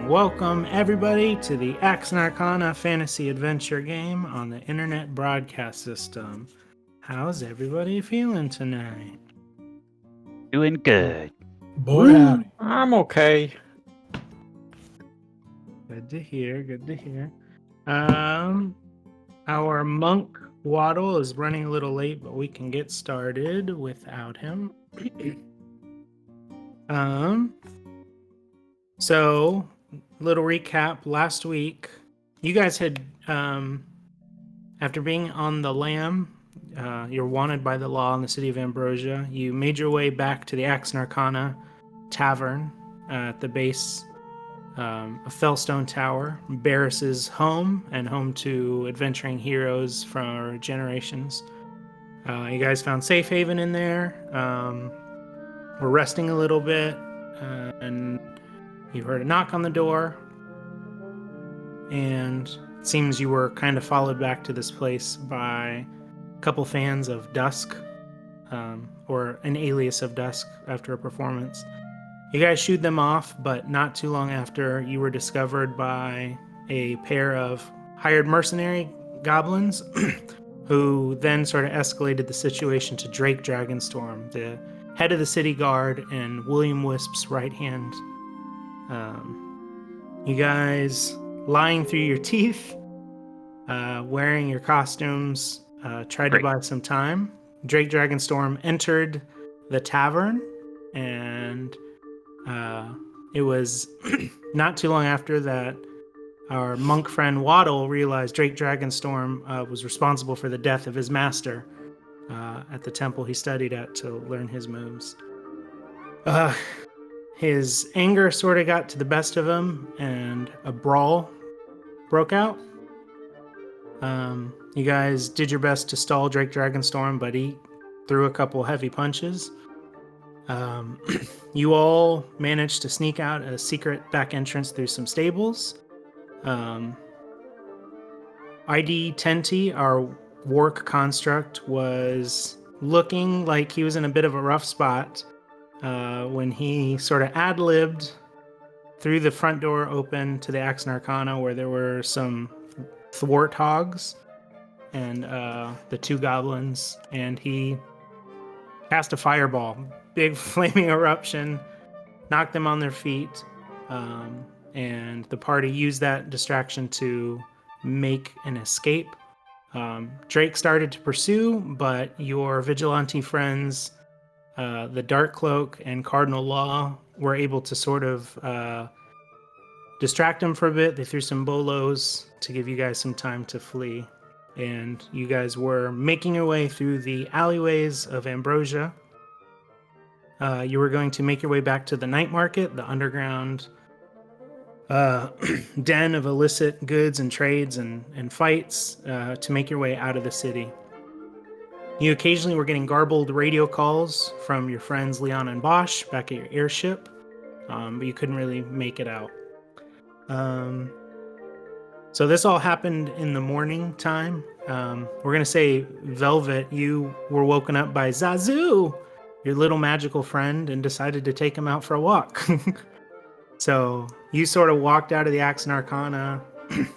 Welcome, everybody, to the AXE+ARCANA fantasy adventure game on the internet broadcast system. How's everybody feeling tonight? Doing good. Boy, I'm okay. Good to hear, good to hear. Our monk Waddle is running a little late, but we can get started without him. So, little recap. Last week, you guys had, after being on the Lamb, you're wanted by the law in the city of Ambrosia. You made your way back to the AXE+ARCANA Tavern at the base of Fellstone Tower, Barris's home and home to adventuring heroes for generations. You guys found safe haven in there. We're resting a little bit, and you heard a knock on the door, and it seems you were kind of followed back to this place by a couple fans of Dusk, or an alias of Dusk after a performance. You guys shooed them off, but not too long after, you were discovered by a pair of hired mercenary goblins who then sort of escalated the situation to Drake Dragonstorm, the head of the city guard and William Wisp's right hand. You guys, lying through your teeth, wearing your costumes, tried to buy some time. Drake Dragonstorm entered the tavern, and it was not too long after that our monk friend Waddle realized Drake Dragonstorm was responsible for the death of his master at the temple he studied at to learn his moves. His anger sort of got to the best of him, and a brawl broke out. You guys did your best to stall Drake Dragonstorm, but he threw a couple heavy punches. You all managed to sneak out a secret back entrance through some stables. ID Tenti, our Wark construct, was looking like he was in a bit of a rough spot when he sort of ad-libbed through the front door open to the AXE+ARCANA, where there were some thwart hogs and the two goblins, and he cast a fireball. Big flaming eruption, knocked them on their feet, and the party used that distraction to make an escape. Drake started to pursue, but your vigilante friends, the Dark Cloak and Cardinal Law, were able to sort of distract him for a bit. They threw some bolos to give you guys some time to flee, and you guys were making your way through the alleyways of Ambrosia. You were going to make your way back to the night market, the underground den of illicit goods and trades and fights, to make your way out of the city. You occasionally were getting garbled radio calls from your friends Leon and Bosch back at your airship. but you couldn't really make it out. So this all happened in the morning time. We're gonna say, Velvet, you were woken up by Zazu, your little magical friend, and decided to take him out for a walk. So you sort of walked out of the AXE+ARCANA,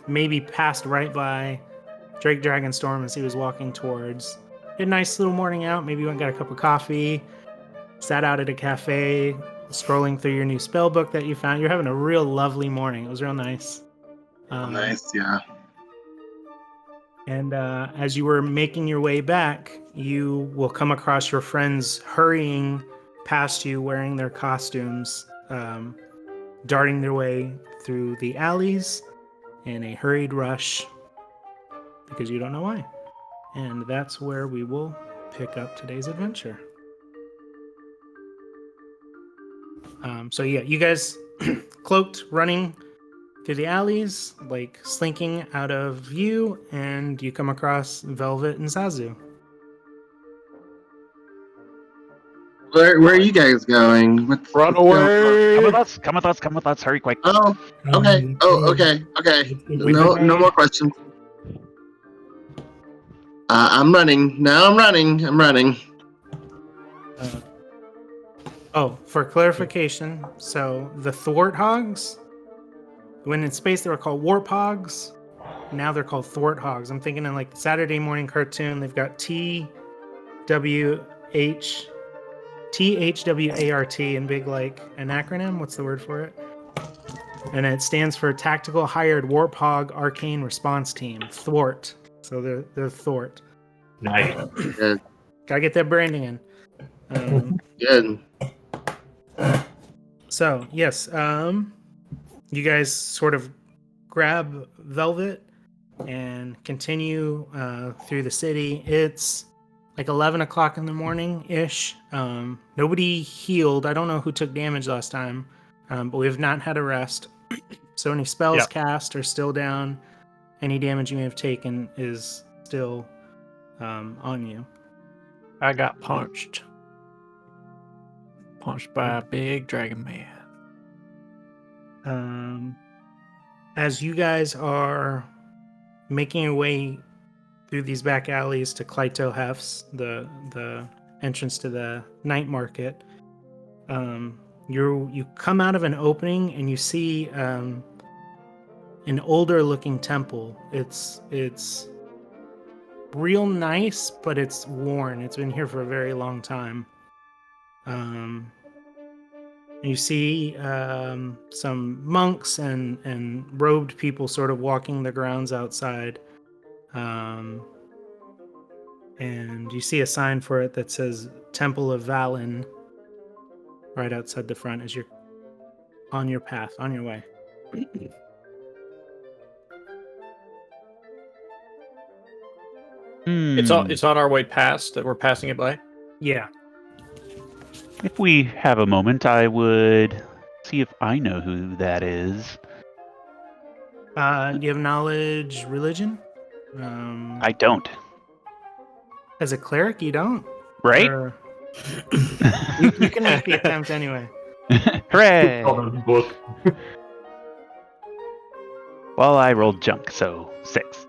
maybe passed right by Drake Dragonstorm as he was walking towards. Had a nice little morning out. Maybe you went and got a cup of coffee, sat out at a cafe, scrolling through your new spell book that you found. You're having a real lovely morning. It was real nice. Nice, yeah. And as you were making your way back, you will come across your friends hurrying past you wearing their costumes, darting their way through the alleys in a hurried rush because you don't know why. And that's where we will pick up today's adventure. So yeah, you guys cloaked, running through the alleys, like slinking out of view, and you come across Velvet and Zazu. Where are you guys going? Run what's going on? away! Come with us, hurry quick. Oh, okay. Okay. No more questions. I'm running. No, I'm running. For clarification, so the Thwarthogs, when in space they were called Warthogs, now they're called Thwarthogs. I'm thinking in like the Saturday morning cartoon, they've got THWART in big, like, an acronym. What's the word for it? And it stands for Tactical Hired Warthog Arcane Response Team, Thwart. So they're Thwart. Nice. Good. Gotta get that branding in. Good. So yes, you guys sort of grab Velvet and continue through the city. It's like 11 o'clock in the morning ish. Nobody healed. I don't know who took damage last time, but we've not had a rest. So any spells cast are still down. Any damage you may have taken is still on you. I got punched. Punched by a big dragon man. As you guys are making your way through these back alleys to Clyto Hef's, the entrance to the night market, you come out of an opening and you see an older looking temple. It's real nice, but it's worn. It's been here for a very long time. You see some monks and robed people sort of walking the grounds outside. And you see a sign for it that says Temple of Valin right outside the front as you're on your path, on your way. It's on our way past that we're passing it by. Yeah. If we have a moment, I would see if I know who that is. Do you have knowledge, religion? I don't. As a cleric, you don't? Right? Or... you can make the attempt anyway. Hooray! Book. Well, I rolled junk, so 6.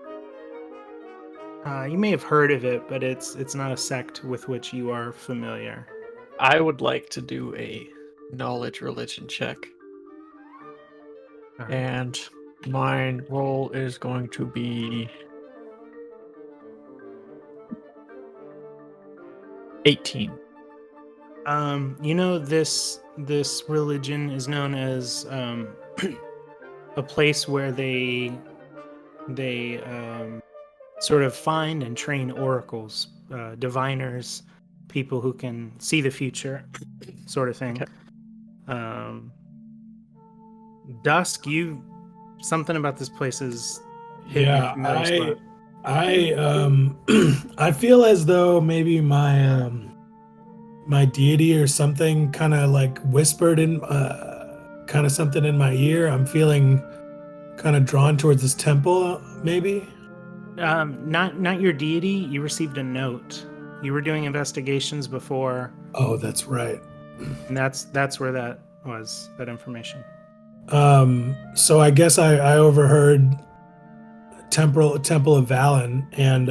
You may have heard of it, but it's not a sect with which you are familiar. I would like to do a knowledge religion check. All right. And my roll is going to be 18. You know, this religion is known as a place where they sort of find and train oracles, diviners, people who can see the future, sort of thing. Okay. Dusk, something about this place is hidden in a familiar spot. I feel as though maybe my my deity or something kind of like whispered in kind of something in my ear. I'm feeling kind of drawn towards this temple, maybe. Not your deity. You received a note. You were doing investigations before. Oh, that's right. And that's where that was, that information. So I guess I overheard Temple of Valin, and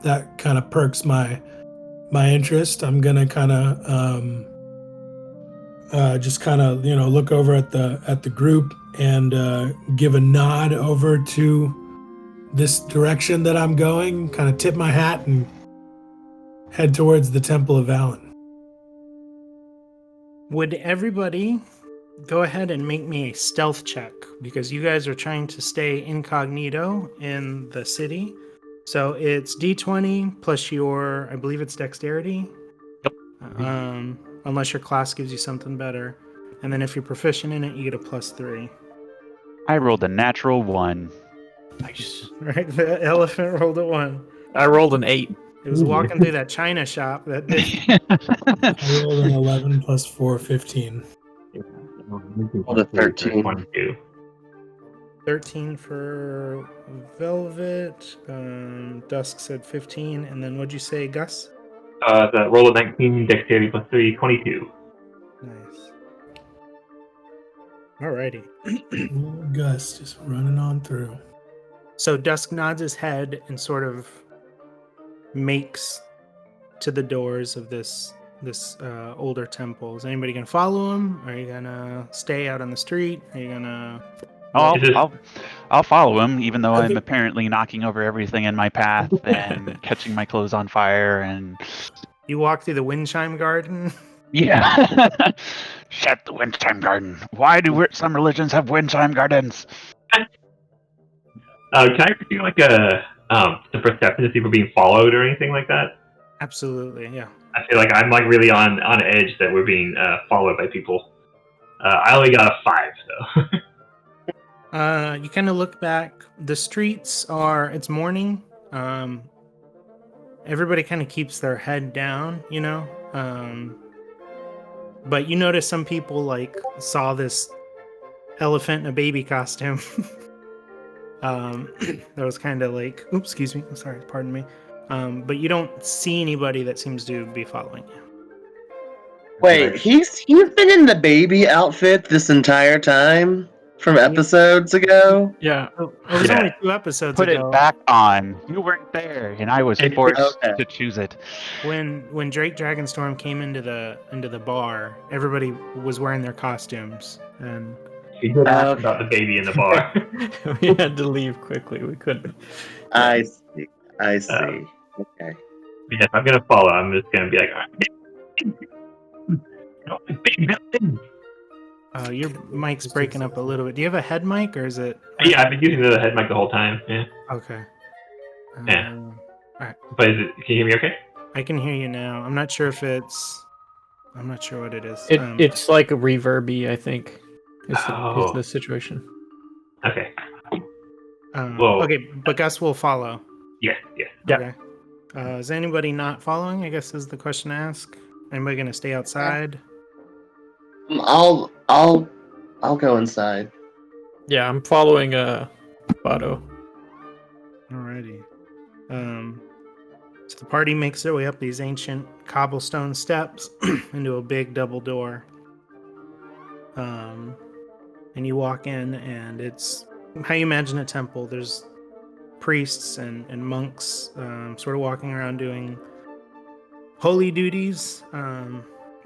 that kind of perks my interest. I'm gonna kind of just kind of look over at the group and give a nod over to this direction that I'm going. Kind of tip my hat and head towards the Temple of Valin. Would everybody go ahead and make me a stealth check, because you guys are trying to stay incognito in the city. So it's D20 plus your, I believe it's dexterity. Yep. Unless your class gives you something better. And then if you're proficient in it, you get a +3. I rolled a natural 1. Nice. Right? The elephant rolled a 1. I rolled an 8. It was walking through that China shop that did. I rolled an 11 plus 4, 15. Rolled a 13. 22. 13 for Velvet. Dusk said 15. And then what'd you say, Gus? The roll of 19, dexterity plus 3, 22. Nice. Alrighty. Ooh, Gus just running on through. So Dusk nods his head and sort of makes to the doors of this older temple. Is anybody gonna follow him? Are you gonna stay out on the street? Are you gonna? I'll follow him, even though I I'm think- apparently knocking over everything in my path and catching my clothes on fire and You walk through the wind chime garden. yeah. Shut the wind chime garden. Why do some religions have wind chime gardens? Can I do like a the perception to see if we're being followed or anything like that? Absolutely, yeah. I feel like I'm like really on edge that we're being followed by people. I only got a 5 though. You kind of look back. The streets are. It's morning. Everybody kind of keeps their head down, you know. But you notice some people like saw this elephant in a baby costume. That was kind of like, oops, excuse me. I'm sorry, pardon me. But you don't see anybody that seems to be following you. Wait, he's been in the baby outfit this entire time from episodes ago? Yeah. Oh, it was Yeah. only 2 episodes Put ago. it back on. You weren't there, and I was forced Okay. to choose it. When Drake Dragonstorm came into the bar, everybody was wearing their costumes, and She did ask about the baby in the bar. We had to leave quickly. We couldn't. I see. Okay. Yes, I'm gonna follow. I'm just gonna be like, your mic's breaking up a little bit. Do you have a head mic, or is it? yeah, I've been using the head mic the whole time. Yeah, Okay. Yeah. but can you hear me okay? I can hear you now. I'm not sure if it's. I'm not sure what it is. It's like a reverby, I think. Is Oh. the situation. Okay. Whoa. Okay, but Gus will follow. Yeah. Yeah. Okay. Is anybody not following? I guess is the question to ask. Anybody gonna stay outside? I'll go inside. Yeah, I'm following Bado. Alrighty. So the party makes their way up these ancient cobblestone steps into a big double door. And you walk in, and it's how you imagine a temple. There's priests and monks sort of walking around doing holy duties,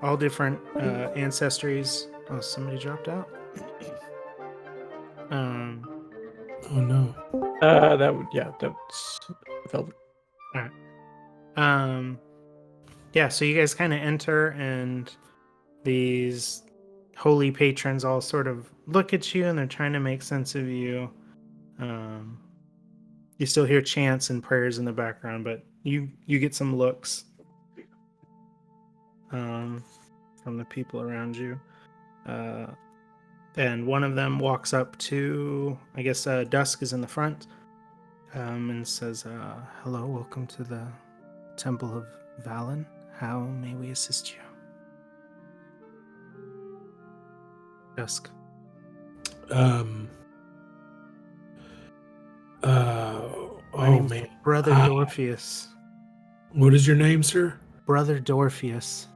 all different ancestries. Oh, somebody dropped out. Oh no. That's Velvet. Yeah, so you guys kind of enter, and these holy patrons all sort of look at you, and they're trying to make sense of you. You still hear chants and prayers in the background, but you get some looks from the people around you. And one of them walks up to, I guess Dusk is in the front, and says, hello, welcome to the Temple of Valin. How may we assist you? Dusk. My name's man. Brother Dorpheus. What is your name, sir? Brother Dorpheus.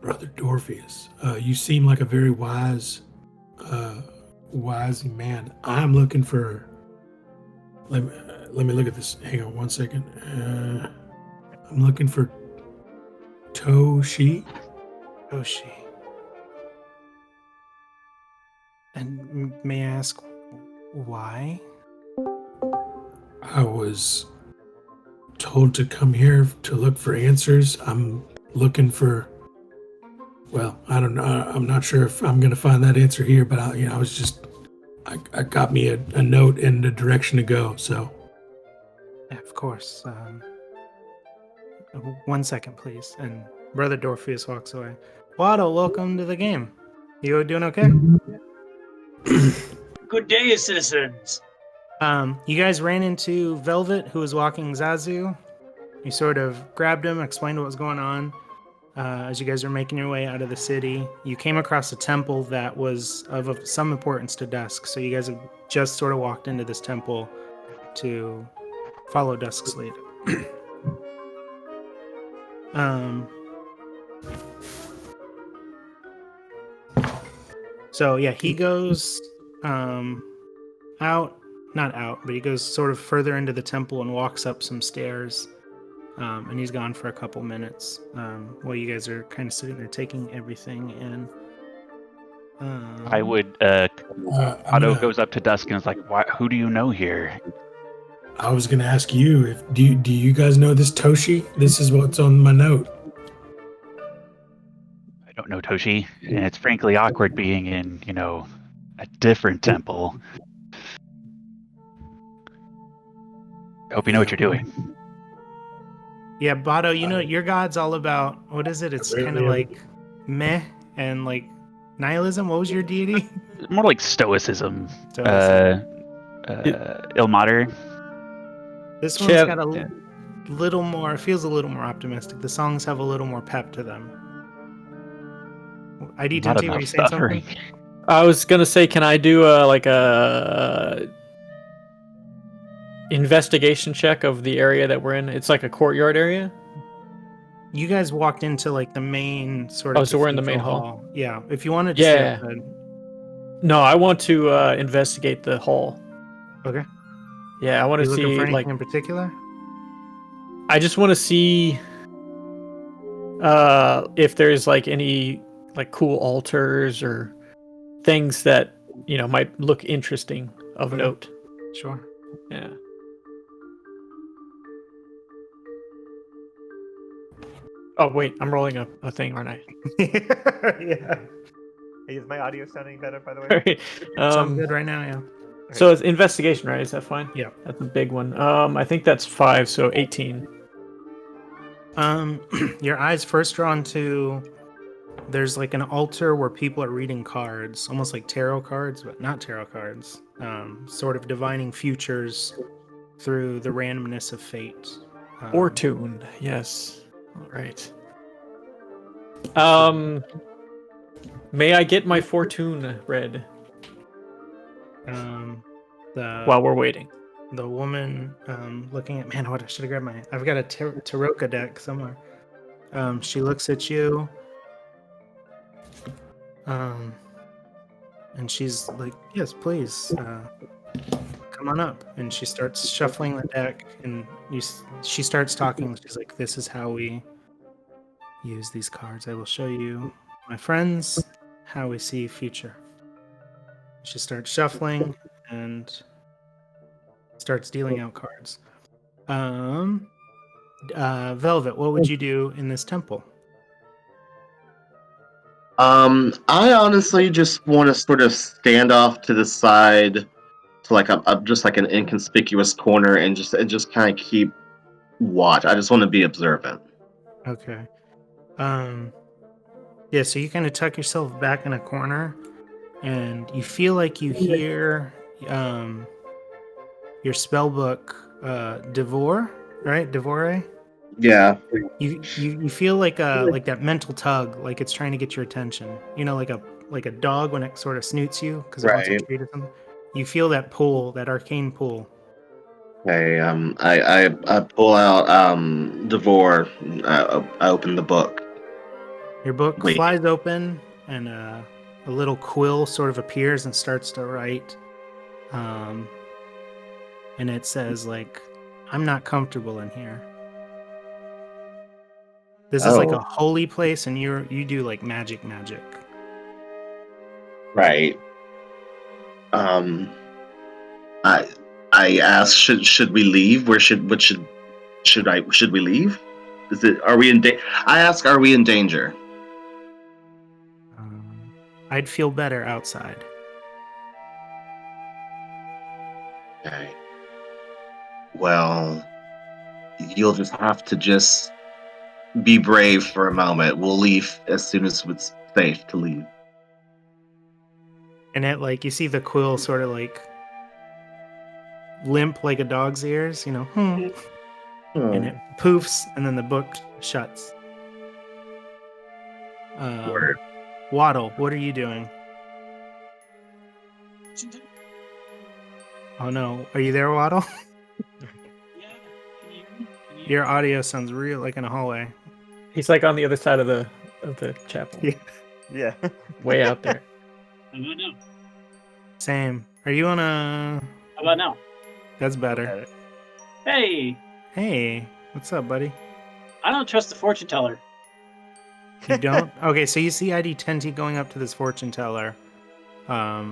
Brother Dorpheus, you seem like a very wise man. I'm looking for. Let me look at this. Hang on 1 second. I'm looking for Toshi. Toshi. And may I ask why? I was told to come here to look for answers. I'm looking for. Well, I don't know. I'm not sure if I'm going to find that answer here, but I was just. I got me a note in the direction to go. So. Yeah, of course. 1 second, please. And Brother Dorpheus walks away. Watto, welcome to the game. You doing okay? Good day, citizens. You guys ran into Velvet, who was walking Zazu. You sort of grabbed him, explained what was going on. As you guys were making your way out of the city, you came across a temple that was of some importance to Dusk. So you guys have just sort of walked into this temple to follow Dusk's lead. So yeah, he goes not out, but he goes sort of further into the temple and walks up some stairs. And he's gone for a couple minutes while you guys are kind of sitting there taking everything in. I would. Otto goes up to Dusk and is like, "Why? Who do you know here?" I was going to ask you if do you guys know this Toshi? This is what's on my note. I don't know Toshi, and it's frankly awkward being in, a different temple. I hope you know what you're doing. Yeah, Bado, your god's all about, what is it? It's kind of like meh and like nihilism. What was your deity? More like stoicism. Stoicism. Ilmater. This one's got a little more, feels a little more optimistic. The songs have a little more pep to them. ID Not 10T, were you enough saying suffering. something? I was gonna say, can I do a investigation check of the area that we're in? It's like a courtyard area. You guys walked into like the main sort of. Oh, so we're in the main cathedral hall? Yeah, if you want to just stay outside. No, I want to investigate the hall. Okay. Yeah, I want You to looking see for anything in particular? I just want to see if there's like any like cool altars or things that might look interesting of note. Sure. Yeah. Oh wait, I'm rolling a thing, aren't I? Yeah. Is my audio sounding better, by the way? Sounds good right now, yeah. So it's investigation, right? Is that fine? Yeah. That's a big one. I think that's 5, so 18. Your eyes first drawn to, there's like an altar where people are reading cards, almost like tarot cards, but not tarot cards. Sort of divining futures through the randomness of fate. Fortune, yes. All right. May I get my fortune read while we're waiting? The woman looking at, man, what I should have grabbed I've got a Taroka deck somewhere. She looks at you, and she's like, yes, please, come on up. And she starts shuffling the deck, and she starts talking. She's like, this is how we use these cards. I will show you, my friends, how we see future. She starts shuffling and starts dealing out cards. Velvet, what would you do in this temple? I honestly just want to sort of stand off to the side, to like just like an inconspicuous corner, and just kind of keep watch. I just want to be observant. Okay. Yeah, so you kind of tuck yourself back in a corner, and you feel like you hear your spell book, Devore, right? Devore? Yeah. You feel like that mental tug, like it's trying to get your attention. Like a dog when it sort of snoots you because it wants a treat or something. You feel that pull, that arcane pull. Okay. I pull out Devore. I open the book. Your book Wait. flies open, and a little quill sort of appears and starts to write. And it says, like, I'm not comfortable in here. This is like a holy place, and you do like magic. Right. I asked, should we leave? Should we leave? Are we in I ask, are we in danger? I'd feel better outside. Okay. Well, you'll just have to just be brave for a moment. We'll leave as soon as it's safe to leave. And it, like, you see the quill sort of like limp like a dog's ears, and it poofs, and then the book shuts. Waddle, what are you doing? Oh no, are you there, Waddle? Yeah, can you hear me? Your audio sounds real like in a hallway. He's like on the other side of the chapel. Yeah. Way out there. How about now? Same. Are you on a... How about now? That's better. Hey, Hey, what's up, buddy? I don't trust the fortune teller. You don't? Okay, so you see ID Tenti going up to this fortune teller. Are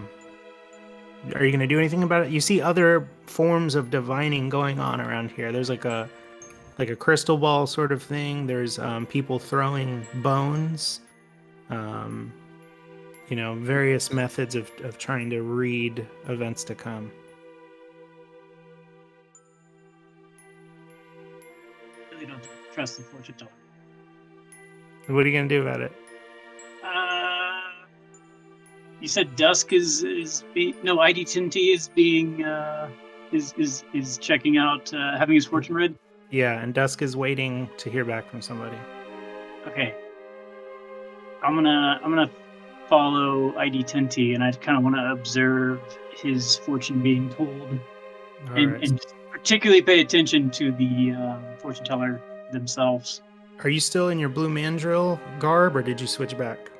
you going to do anything about it? You see other forms of divining going on around here. There's like a crystal ball sort of thing. There's people throwing bones. Various methods of trying to read events to come. I really don't trust the fortune teller. What are you going to do about it? You said Dusk ID Tinty is being is checking out having his fortune read. Yeah, and Dusk is waiting to hear back from somebody. Okay. I'm gonna follow ID Tinty, and I kind of want to observe his fortune being told, and particularly pay attention to the fortune teller themselves. Are you still in your blue mandrill garb, or did you switch back?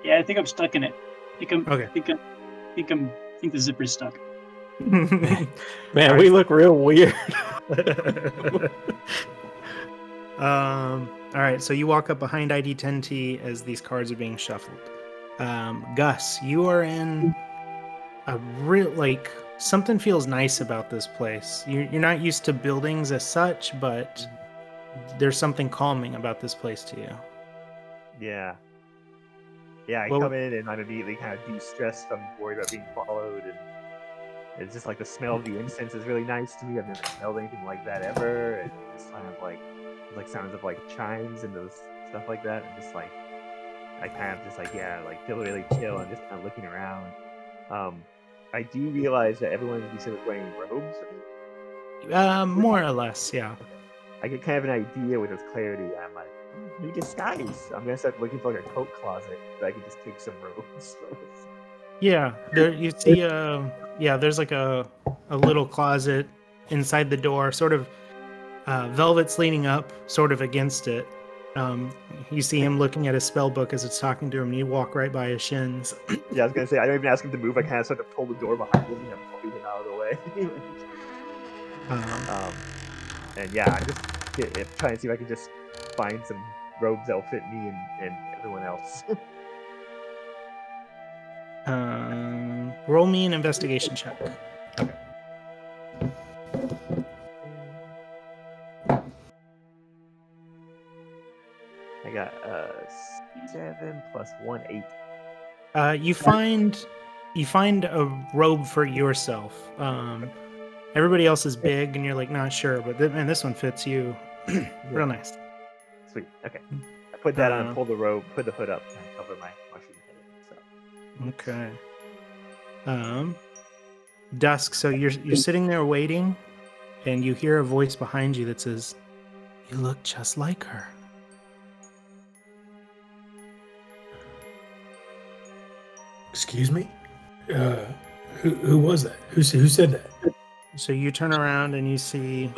Yeah, I think I'm stuck in it. Okay. I think the zipper's stuck. Man, we look real weird. All right, so you walk up behind ID 10T as these cards are being shuffled. Gus, you are in a real, something feels nice about this place. You're not used to buildings as such, but there's something calming about this place to you. Yeah. Yeah, I come in and I'm immediately kind of de-stressed. I'm worried about being followed, and it's just like the smell of the incense is really nice to me. I've never smelled anything like that ever. And it's kind of like sounds of like chimes and those stuff like that. And just like I kind of just feel really chill and just kind of looking around. I do realize that everyone you said was wearing robes. More or less, yeah. I get kind of an idea with this clarity. I'm like, maybe disguise. I'm gonna start looking for like a coat closet so I can just take some robes. Yeah, there you see. There's like a little closet inside the door, sort of. Velvet's leaning up, sort of against it. You see him looking at his spell book as it's talking to him, and you walk right by his shins. Yeah, I was gonna say I don't even ask him to move. I kind of start to pull the door behind him and I'm pulling him out of the way. And yeah, I just trying to see if I can just find some robes that'll fit me and everyone else. Roll me an investigation check. Okay. I got 7 plus 1, 8. You find a robe for yourself. Everybody else is big, and you're like not sure, but this one fits you. Real nice. Sweet. Okay. I put that on, pull the robe, put the hood up, and cover my mushroom head. So. Okay. Dusk. So you're sitting there waiting, and you hear a voice behind you that says, "You look just like her." Excuse me? Who was that? Who said that? So you turn around and you see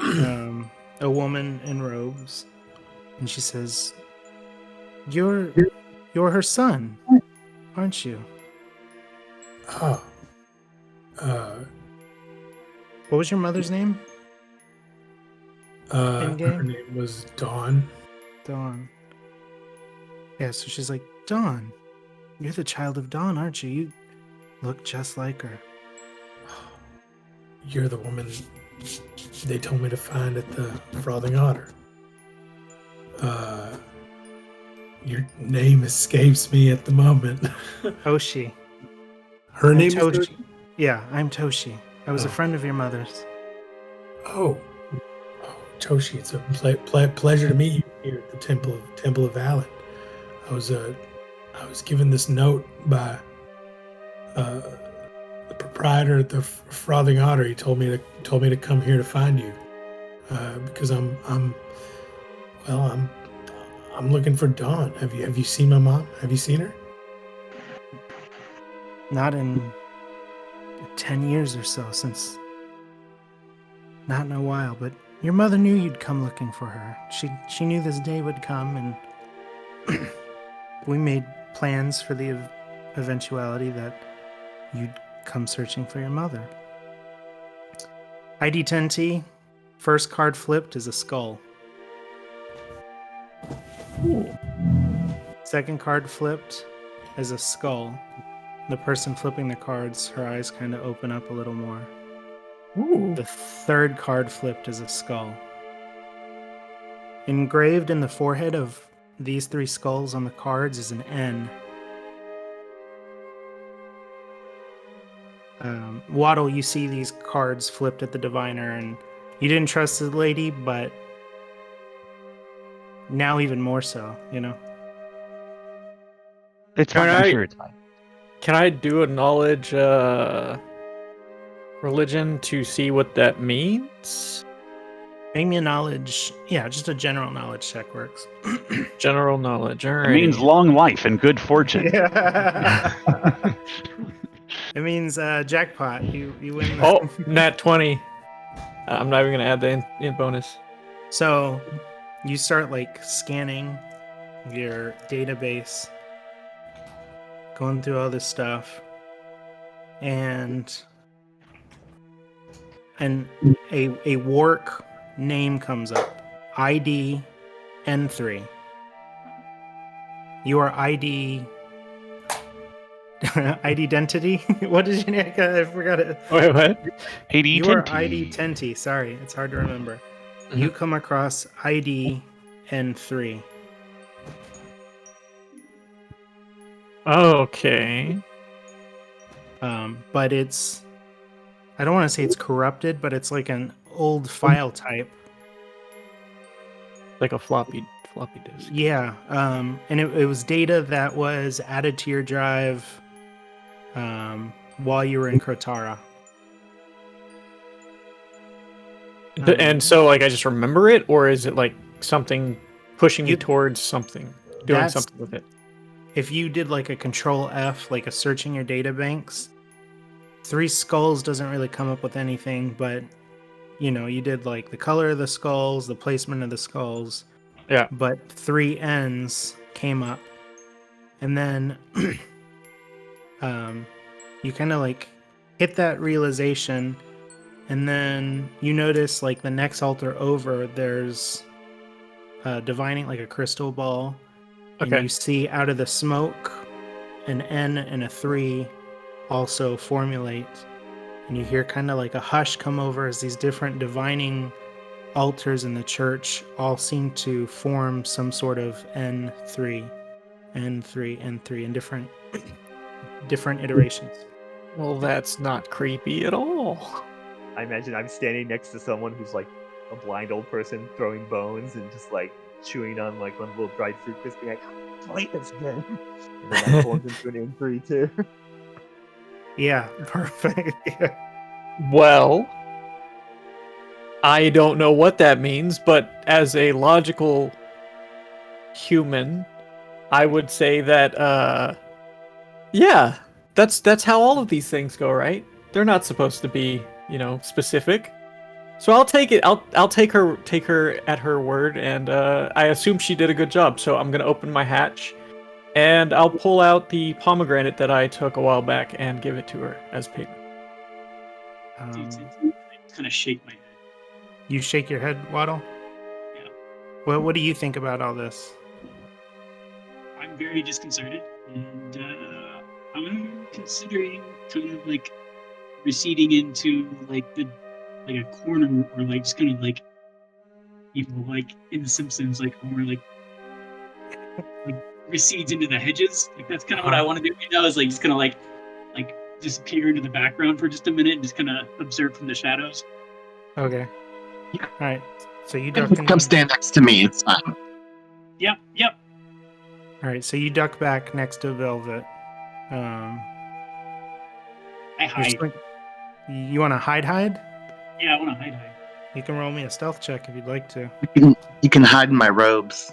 a woman in robes, and she says, "You're You're her son, aren't you? Oh. What was your mother's name? In-game? Her name was Dawn. Dawn. Yeah, so she's like, Dawn, you're the child of Dawn, aren't you? You look just like her. You're the woman they told me to find at the Frothing Otter. Your name escapes me at the moment. Toshi. Her I'm name is Toshi. Toshi? Yeah, I'm Toshi. I was a Oh. friend of your mother's. Oh, Toshi, it's a pleasure to meet you here at the Temple of Valin. I was given this note by the proprietor at the Frothing Otter. He told me to come here to find you because I'm looking for Dawn. Have you seen my mom? Have you seen her? Not in 10 years or so, since... Not in a while, but your mother knew you'd come looking for her. She knew this day would come, and we made plans for the eventuality that you'd come searching for your mother. ID 10T, first card flipped is a skull. Second card flipped is a skull. The person flipping the cards, her eyes kind of open up a little more. Ooh. The third card flipped is a skull. Engraved in the forehead of these three skulls on the cards is an N. Waddle, you see these cards flipped at the diviner, and you didn't trust the lady, but now even more so, you know? It's fine. I'm sure it's fine. Can I do a knowledge religion to see what that means? Make me a knowledge, yeah, just a general knowledge check works. General knowledge, alright. It means long life and good fortune. It means jackpot. You win. Oh, nat 20. I'm not even gonna add the in bonus. So you start like scanning your database, going through all this stuff, and a work name comes up. ID N3. You are ID identity. What is your name? I forgot it. Wait, what? AD You are 10T. ID 10T. Sorry, it's hard to remember. You come across ID N3. Okay. But it's, I don't want to say it's corrupted, but it's like an old file type. Like a floppy disk. Yeah. And it was data that was added to your drive while you were in Krotara. And so, like, I just remember it, or is it like something pushing me towards something, doing That's- something with it? If you did like a control F, like a searching your data banks, 3 skulls doesn't really come up with anything, but you know, you did like the color of the skulls, the placement of the skulls. Yeah. But 3 N's came up. And then you kind of like hit that realization, and then you notice like the next altar over, there's divining like a crystal ball. Okay. And you see out of the smoke an N and a 3 also formulate. And you hear kind of like a hush come over as these different divining altars in the church all seem to form some sort of N3, N3, N3 in different iterations. Well, that's not creepy at all. I imagine I'm standing next to someone who's like a blind old person throwing bones and just like chewing on like one little dried fruit crispy, like, wait, that's good. And then that forms into an N3 too. Yeah, perfect. Yeah. Well, I don't know what that means, but as a logical human, I would say that yeah, that's how all of these things go, right? They're not supposed to be, you know, specific. So I'll take it. I'll take her at her word, and I assume she did a good job. So I'm gonna open my hatch, And I'll pull out the pomegranate that I took a while back and give it to her as payment. I kind of shake my head. You shake your head, Waddle? Yeah. Well, what do you think about all this? I'm very disconcerted, and I'm considering kind of like receding into like a corner, or like just kind of like, you know, like in The Simpsons, like Homer like recedes into the hedges. Like that's kind of what I want to do right now. Is like just kind of like disappear into the background for just a minute and just kind of observe from the shadows. Okay. All right. So you duck. Come stand next to me. It's fine. Yep. All right. So you duck back next to Velvet. I you're hide. You want to hide? Yeah, I want to hide. You can roll me a stealth check if you'd like to. You can hide in my robes.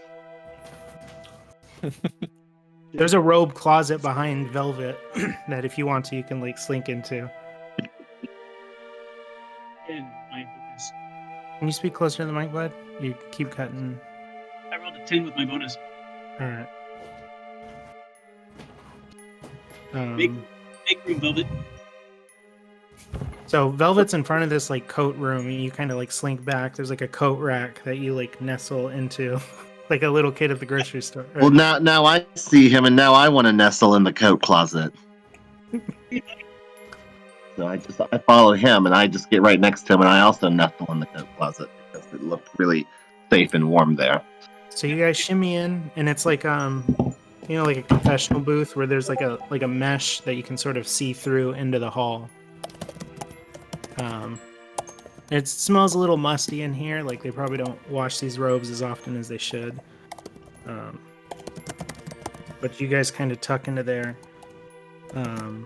There's a robe closet behind Velvet that if you want to, you can like slink into. And my bonus. Can you speak closer to the mic, bud? You keep cutting. I rolled a 10 with my bonus. All right. Make room, Velvet. So Velvet's in front of this like coat room, and you kind of like slink back. There's like a coat rack that you like nestle into, like a little kid at the grocery store. Right? Well, now I see him, and now I want to nestle in the coat closet. So I follow him, and I just get right next to him, and I also nestle in the coat closet because it looked really safe and warm there. So you guys shimmy in, and it's like you know, like a confessional booth where there's like a mesh that you can sort of see through into the hall. It smells a little musty in here. Like they probably don't wash these robes as often as they should. But you guys kind of tuck into there. What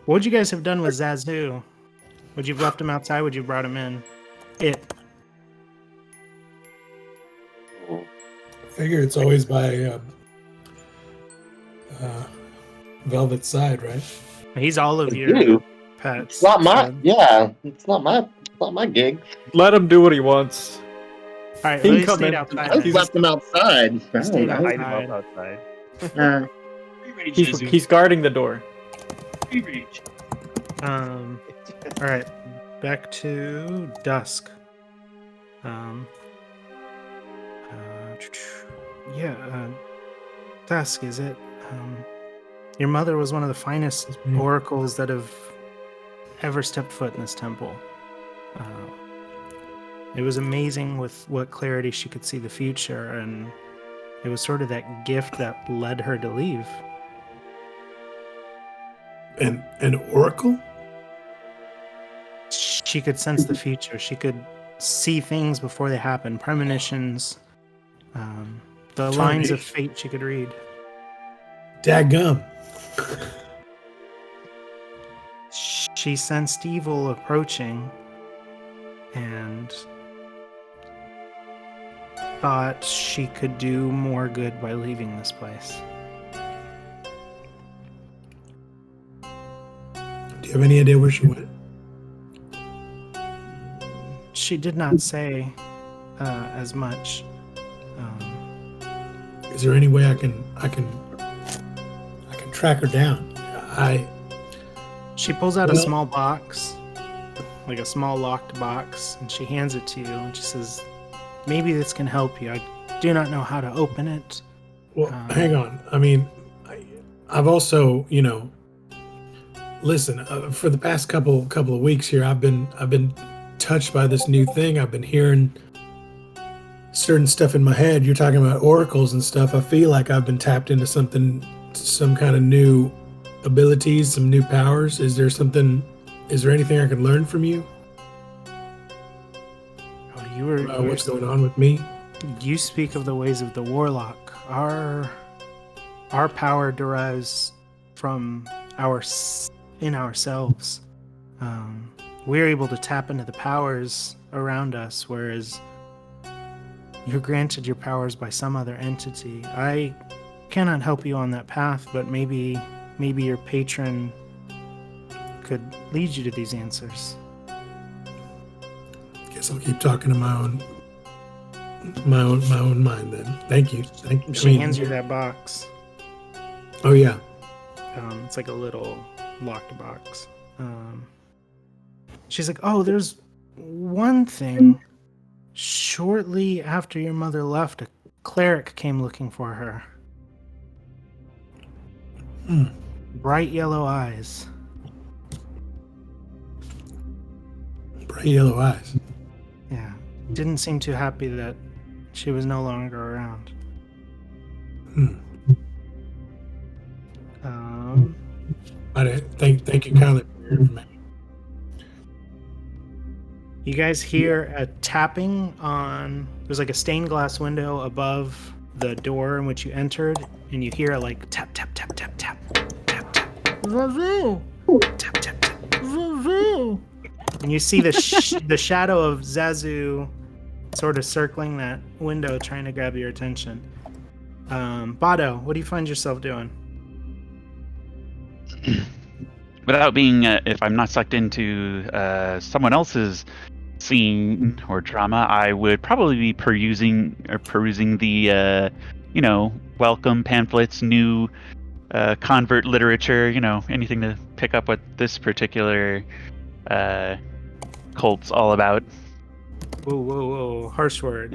would you guys have done with Zazu? Would you have left him outside? Would you have brought him in? Figure it's always by Velvet's side, right? He's all of your pets. It's not my so- It's not my gig. Let him do what he wants. All right, He well, can come stayed in. outside. I just then. left him outside. Stayed Hide him outside. up outside. Free range, He's Zazu. he's guarding the door. Free range. All right, back to dusk. Dusk, is it? Your mother was one of the finest oracles that have ever stepped foot in this temple. It was amazing with what clarity she could see the future, and it was sort of that gift that led her to leave. An oracle? She could sense the future. She could see things before they happen. Premonitions. The lines of fate she could read. Dadgum. She sensed evil approaching and thought she could do more good by leaving this place. Do you have any idea where she went? She did not say as much. Is there any way I can track her down? She pulls out a small box, like a small locked box, and she hands it to you, and she says, "Maybe this can help you. I do not know how to open it." Well, hang on. I mean, I've also, listen. For the past couple of weeks here, I've been touched by this new thing. I've been hearing certain stuff in my head. You're talking about oracles and stuff. I feel like I've been tapped into some kind of new abilities, some new powers. Is there anything I can learn from you? What's going on with me? You speak of the ways of the warlock. Our power derives from in ourselves. We're able to tap into the powers around us, whereas you're granted your powers by some other entity. I cannot help you on that path, but maybe your patron could lead you to these answers. Guess I'll keep talking to my own mind then. Thank you. She hands you that box. Oh yeah. It's like a little locked box. She's like, oh, there's one thing. Shortly after your mother left, a cleric came looking for her. Bright yellow eyes. Bright yellow eyes. Yeah. Didn't seem too happy that she was no longer around. Thank you kindly for your information. You guys hear a tapping on. There's like a stained glass window above the door in which you entered, and you hear like tap tap tap tap tap tap tap. Zazu. Tap tap tap. Zazu. And you see the shadow of Zazu sort of circling that window, trying to grab your attention. Bado, what do you find yourself doing? Without being, if I'm not sucked into someone else's scene or drama, I would probably be perusing the, welcome pamphlets, new convert literature, anything to pick up what this particular cult's all about. Whoa, whoa, whoa! Harsh word.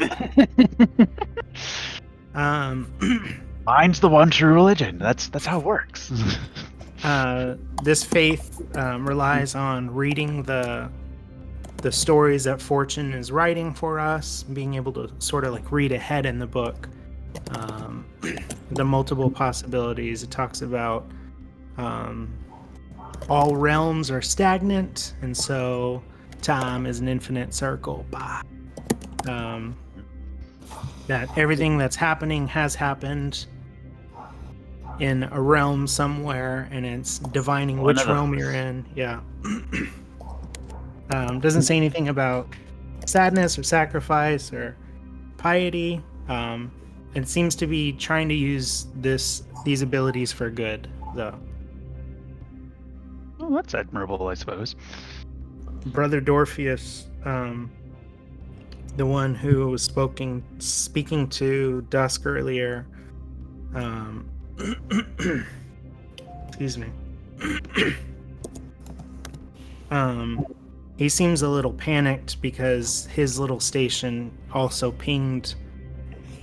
Mine's the one true religion. That's how it works. This faith relies on reading the stories that Fortune is writing for us, being able to sort of like read ahead in the book, the multiple possibilities. It talks about all realms are stagnant, and so time is an infinite circle. That everything that's happening has happened in a realm somewhere, and it's divining which realm you're in. Yeah. Doesn't say anything about sadness or sacrifice or piety. It seems to be trying to use these abilities for good, though. Well, that's admirable, I suppose. Brother Dorpheus, the one who was speaking to Dusk earlier, excuse me. He seems a little panicked because his little station also pinged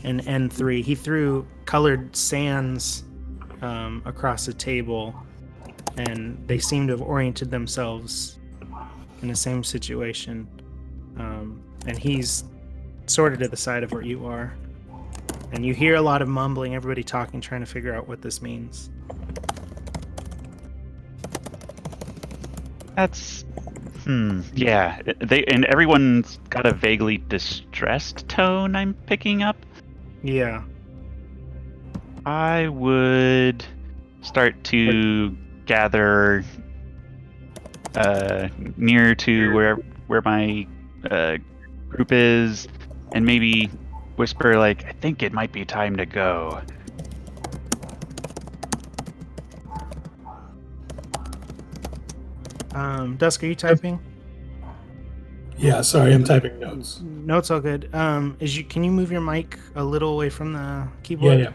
an N3. He threw colored sands across the table, and they seem to have oriented themselves in the same situation. And he's sort of to the side of where you are. And you hear a lot of mumbling, everybody talking, trying to figure out what this means. That's... yeah. And everyone's got a vaguely distressed tone I'm picking up. Yeah. I would start to gather near to where my group is, and maybe whisper like, I think it might be time to go. Dusk, are you typing? Yeah, sorry, I'm typing notes. No, it's all good. Can you move your mic a little away from the keyboard? Yeah,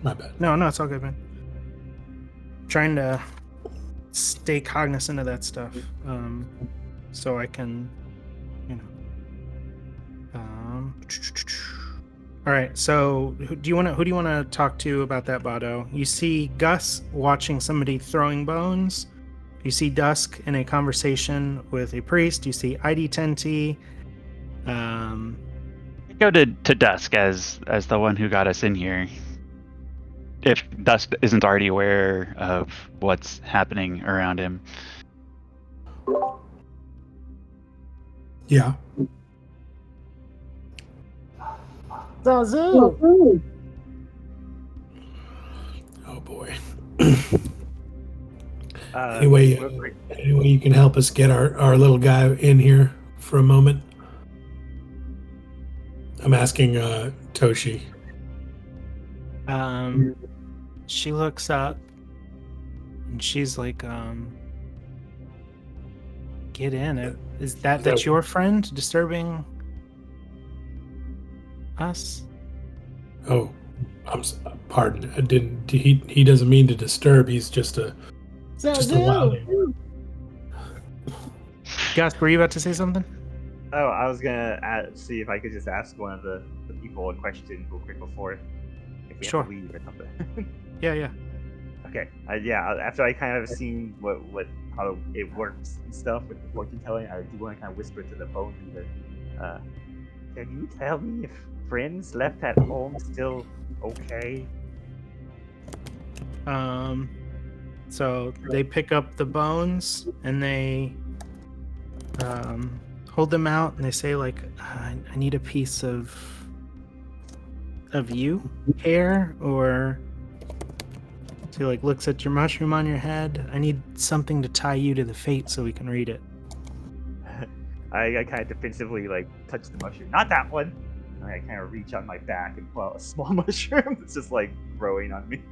my bad. No, it's all good, man. Trying to stay cognizant of that stuff, so I can, All right. So, who do you want to talk to about that, Bado? You see Gus watching somebody throwing bones. You see Dusk in a conversation with a priest. You see ID10T. Go to Dusk as the one who got us in here. If Dusk isn't already aware of what's happening around him. Yeah. Zazu! Oh boy. Real quick. Anyway, you can help us get our little guy in here for a moment. I'm asking Toshi. She looks up and she's like, get in. Is that's your friend disturbing us? Oh, Pardon. I didn't. He doesn't mean to disturb. He's just a wildling. Gus, were you about to say something? Oh, I was gonna see if I could just ask one of the people a question real quick before if we Sure. have to leave or something. Yeah. Okay. After I kind of seen how it works and stuff with the fortune telling, I do want to kind of whisper to the bone reader. Can you tell me if friends left at home still okay? So they pick up the bones and they hold them out and they say like, I need a piece of you, hair, or he like looks at your mushroom on your head. I need something to tie you to the fate so we can read it. I kind of defensively like touch the mushroom. Not that one. And I kind of reach on my back and pull out a small mushroom that's just like growing on me.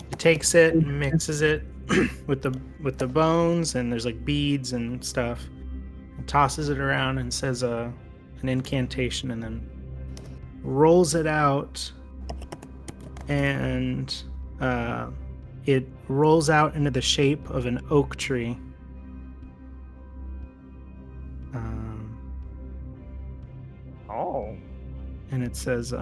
He takes it and mixes it with the bones, and there's like beads and stuff, and tosses it around and says an incantation, and then rolls it out, and it rolls out into the shape of an oak tree. Oh. And it says,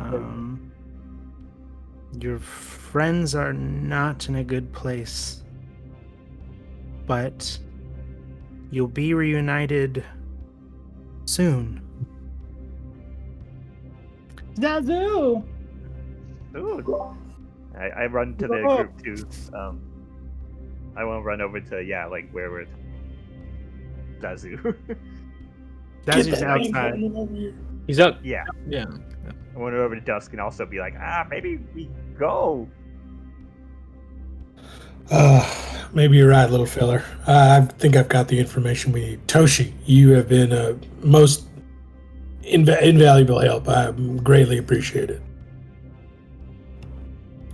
your friends are not in a good place, but you'll be reunited soon. Zazu! Ooh. I run to the group too. I want to run over to where we're Zazu. Zazu's outside. He's up. Yeah. Yeah. I want to go over to Dusk and also be like, maybe we go. Maybe you're right, little filler. I think I've got the information we need. Toshi, you have been a most invaluable help. I greatly appreciate it.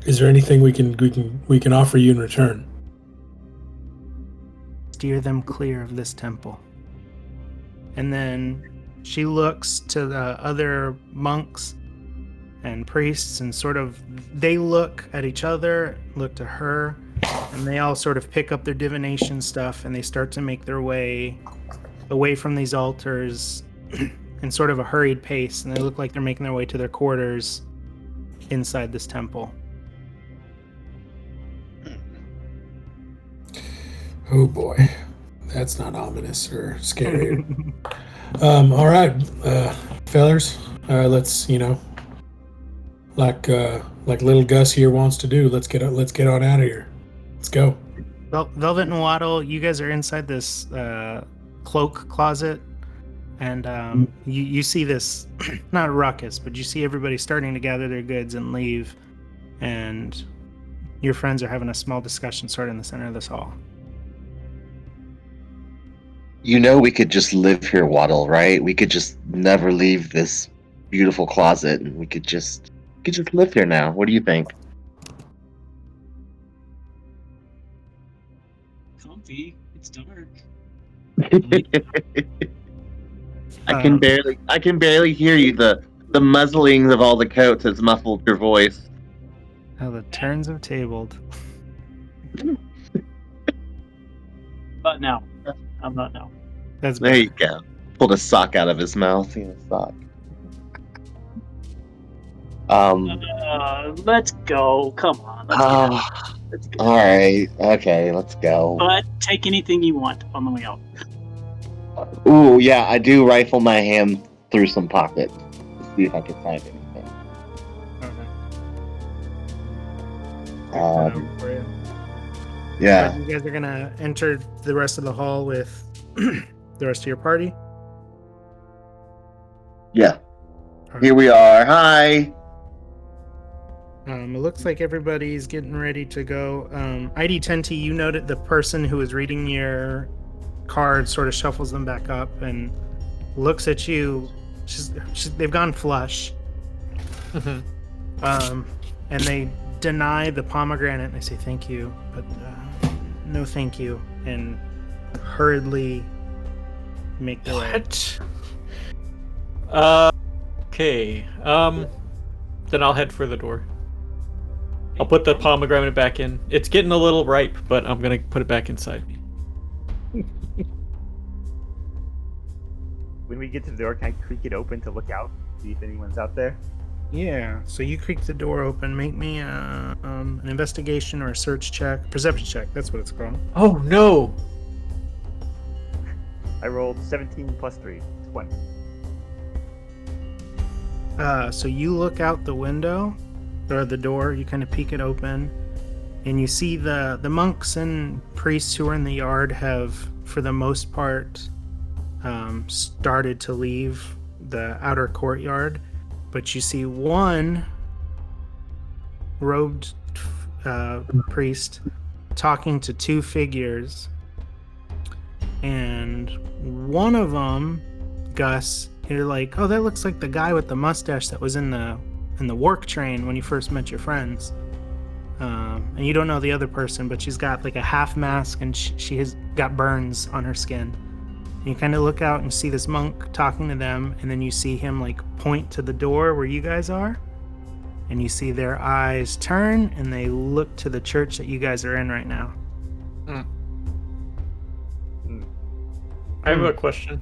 Is there anything we can offer you in return? Steer them clear of this temple. And then she looks to the other monks and priests and they look at each other, look to her, and they all sort of pick up their divination stuff and they start to make their way away from these altars in sort of a hurried pace, and they look like they're making their way to their quarters inside this temple. Oh boy, that's not ominous or scary. All right, fellers, let's like little Gus here wants to do. Let's get on out of here. Let's go. Velvet and Waddle, you guys are inside this cloak closet, and you see this not a ruckus, but you see everybody starting to gather their goods and leave, and your friends are having a small discussion sort of in the center of this hall. We could just live here, Waddle, right? We could just never leave this beautiful closet, and we could just live here now. What do you think? Comfy. It's dark. I can barely hear you. The muzzling of all the coats has muffled your voice. How the turns have tabled. But now. I'm not now. That's there you go. Pulled a sock out of his mouth. Sock. Let's go. Come on. Let's go. All right. Okay, let's go. But take anything you want on the way out. Ooh, yeah, I do rifle my hand through some pockets to see if I can find anything. Okay. Yeah. You guys are gonna enter the rest of the hall with the rest of your party? Yeah. Here we are. Hi. It looks like everybody's getting ready to go. ID10T, you noted the person who was reading your card sort of shuffles them back up and looks at you. They've gone flush. And they deny the pomegranate and they say thank you, but no thank you, and hurriedly make their way. Okay. Then I'll head for the door. I'll put the pomegranate back in. It's getting a little ripe, but I'm gonna put it back inside me. When we get to the door, can I creak it open to look out, see if anyone's out there? Yeah, so you creak the door open. Make me an investigation or a search check. Perception check, that's what it's called. Oh no! I rolled 17 plus 3, 20. So you look out the window, or the door, you kind of peek it open, and you see the monks and priests who are in the yard have, for the most part, started to leave the outer courtyard. But you see one robed priest talking to two figures, and one of them, Gus, you're like, oh, that looks like the guy with the mustache that was in the work train when you first met your friends. And you don't know the other person, but she's got like a half mask and she has got burns on her skin. And you kind of look out and see this monk talking to them, and then you see him like point to the door where you guys are, and you see their eyes turn and they look to the church that you guys are in right now. I have a question.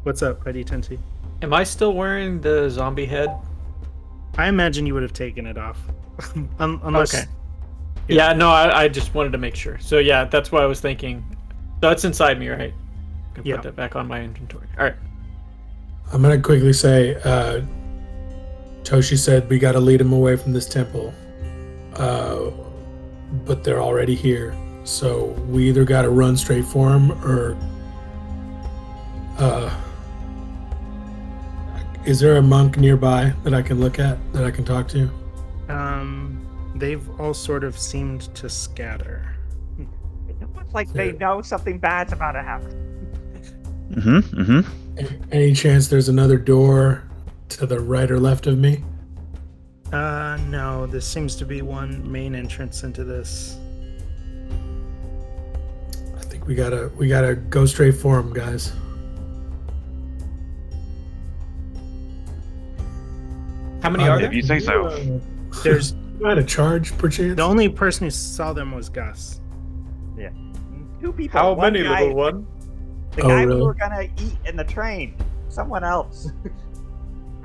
What's up, ID Tenty? Am I still wearing the zombie head? I imagine you would have taken it off. Unless... Okay. Yeah, no, I just wanted to make sure. So yeah, that's what I was thinking. So it's inside me, right? I can put that back on my inventory. All right. I'm gonna quickly say, Toshi said we gotta lead him away from this temple, but they're already here. So we either gotta run straight for him, or is there a monk nearby that I can look at, that I can talk to? They've all sort of seemed to scatter. It looks like they know something bad's about to happen. Any chance there's another door to the right or left of me? No, this seems to be one main entrance into this. I think we gotta go straight for him, guys. How many are there? If you say so. There's not a charge, perchance? the only person who saw them was Gus. Yeah. 2 people. How one many, guy, little one? The Oh, guy really? we were gonna eat in the train. Someone else.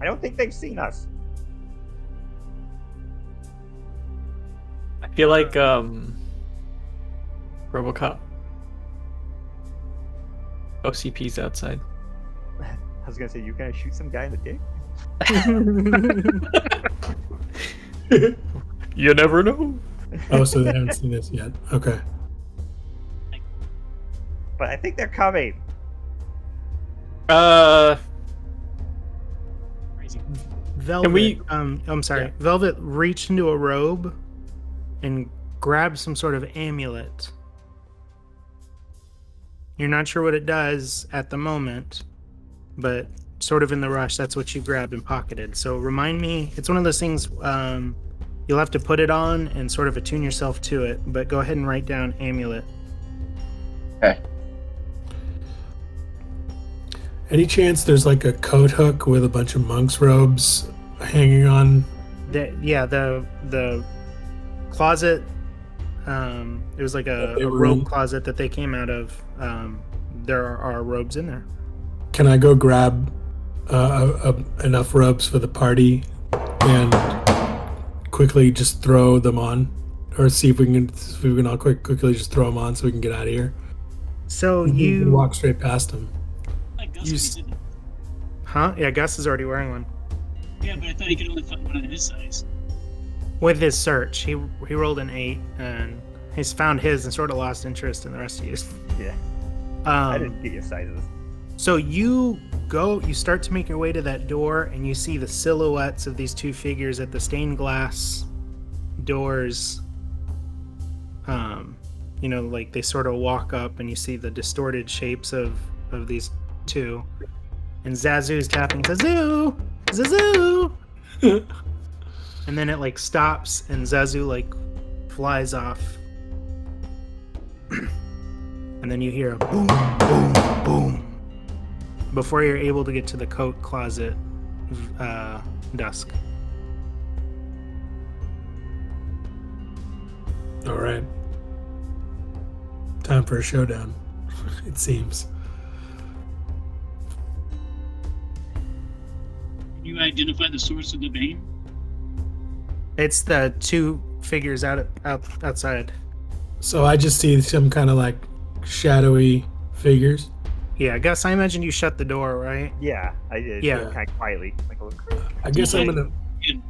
I don't think they've seen us. I feel like RoboCop. OCP's outside. I was gonna say, you gonna shoot some guy in the dick? You never know. Oh, so they haven't seen this yet. Okay. But I think they're coming. Velvet, Can we- I'm sorry. Yeah. Velvet reached into a robe and grabbed some sort of amulet. You're not sure what it does at the moment, but sort of in the rush, that's what you grabbed and pocketed. So remind me, it's one of those things, you'll have to put it on and sort of attune yourself to it, but go ahead and write down amulet. Okay. Any chance there's like a coat hook with a bunch of monks' robes hanging on? The closet, it was like a they were robe in? closet that they came out of. There are robes in there. Can I go grab enough robes for the party and quickly just throw them on, or see if we can all quickly just throw them on so we can get out of here? So We can you walk straight past them. Like Gus You already s- did it. Huh? Yeah, Gus is already wearing one. Yeah, but I thought he could only find one of his size. With his search, he rolled an 8, and he's found his and sort of lost interest in the rest of you. Yeah. I Um, didn't get your sizes. so you start to make your way to that door, and you see the silhouettes of these two figures at the stained glass doors. Like they sort of walk up, and you see the distorted shapes of these two. And Zazu's tapping, Zazu! Zazu! And then it like stops, and Zazu like flies off. And then you hear a boom, boom, boom before you're able to get to the coat closet, Dusk. All right. Time for a showdown, it seems. Can you identify the source of the bane? It's the two figures outside. So I just see some kind of like shadowy figures. Yeah, Gus, I imagine you shut the door, right? Yeah, I did. Yeah. Kind of quietly. Like a little... I guess I'm gonna. Good.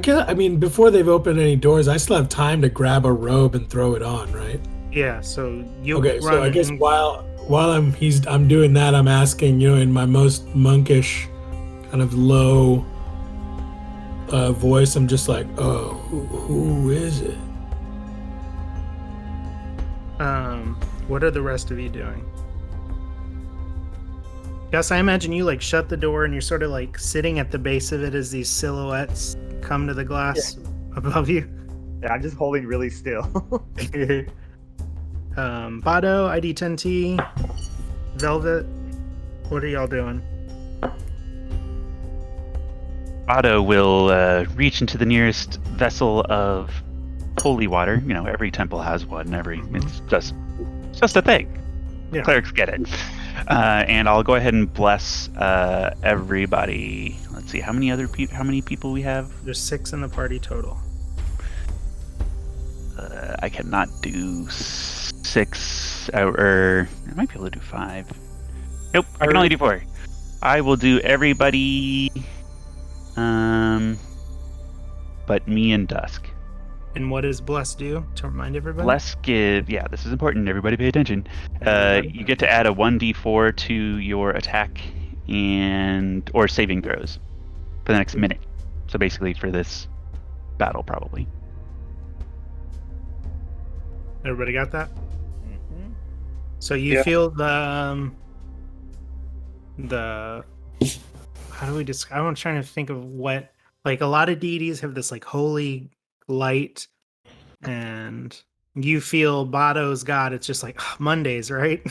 I mean, before they've opened any doors, I still have time to grab a robe and throw it on, right? Yeah, so you Okay, run so I guess and- while I'm doing that, I'm asking, in my most monkish, kind of low voice, I'm just like, oh, who is it? what are the rest of you doing? Gus, I imagine you like shut the door and you're sort of like sitting at the base of it as these silhouettes come to the glass above you. Yeah, I'm just holding really still. Bado, ID10T, Velvet, what are y'all doing? Otto will reach into the nearest vessel of holy water. Every temple has one. It's just a thing. Yeah. Clerics get it. And I'll go ahead and bless everybody. Let's see, how many people we have? There's 6 in the party total. I cannot do 6, or I might be able to do 5. Nope, I can only do 4. I will do everybody, but me and Dusk. And what does Bless do to remind everybody? Bless this is important, everybody pay attention. You get to add a 1d4 to your attack or saving throws for the next minute. So basically for this battle, probably. Everybody got that? Mm-hmm. So you feel the how do we describe? I'm trying to think of what, like, a lot of deities have this like holy light, and you feel Bado's god. It's just like Mondays, right?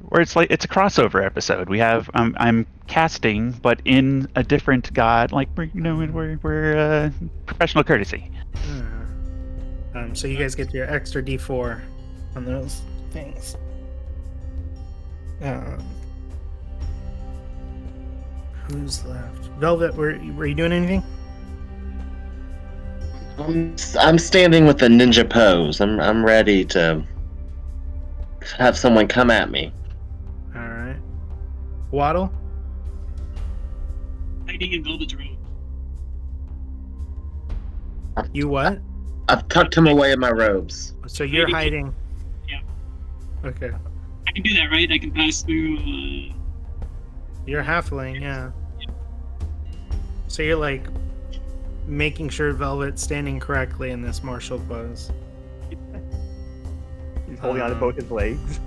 Or it's like it's a crossover episode. We have I'm casting, but in a different god. Like we're professional courtesy. So you guys get your extra D4 on those things. Who's left? Velvet, were you doing anything? I'm standing with the ninja pose. I'm ready to have someone come at me. All right. Waddle? Hiding in Velvet's robe. You what? I've tucked him away in my robes. So you're hiding. Yeah. Okay. I can do that, right? I can pass through. You're halfling, yeah. So you're like making sure Velvet's standing correctly in this martial pose. He's holding on to both his legs.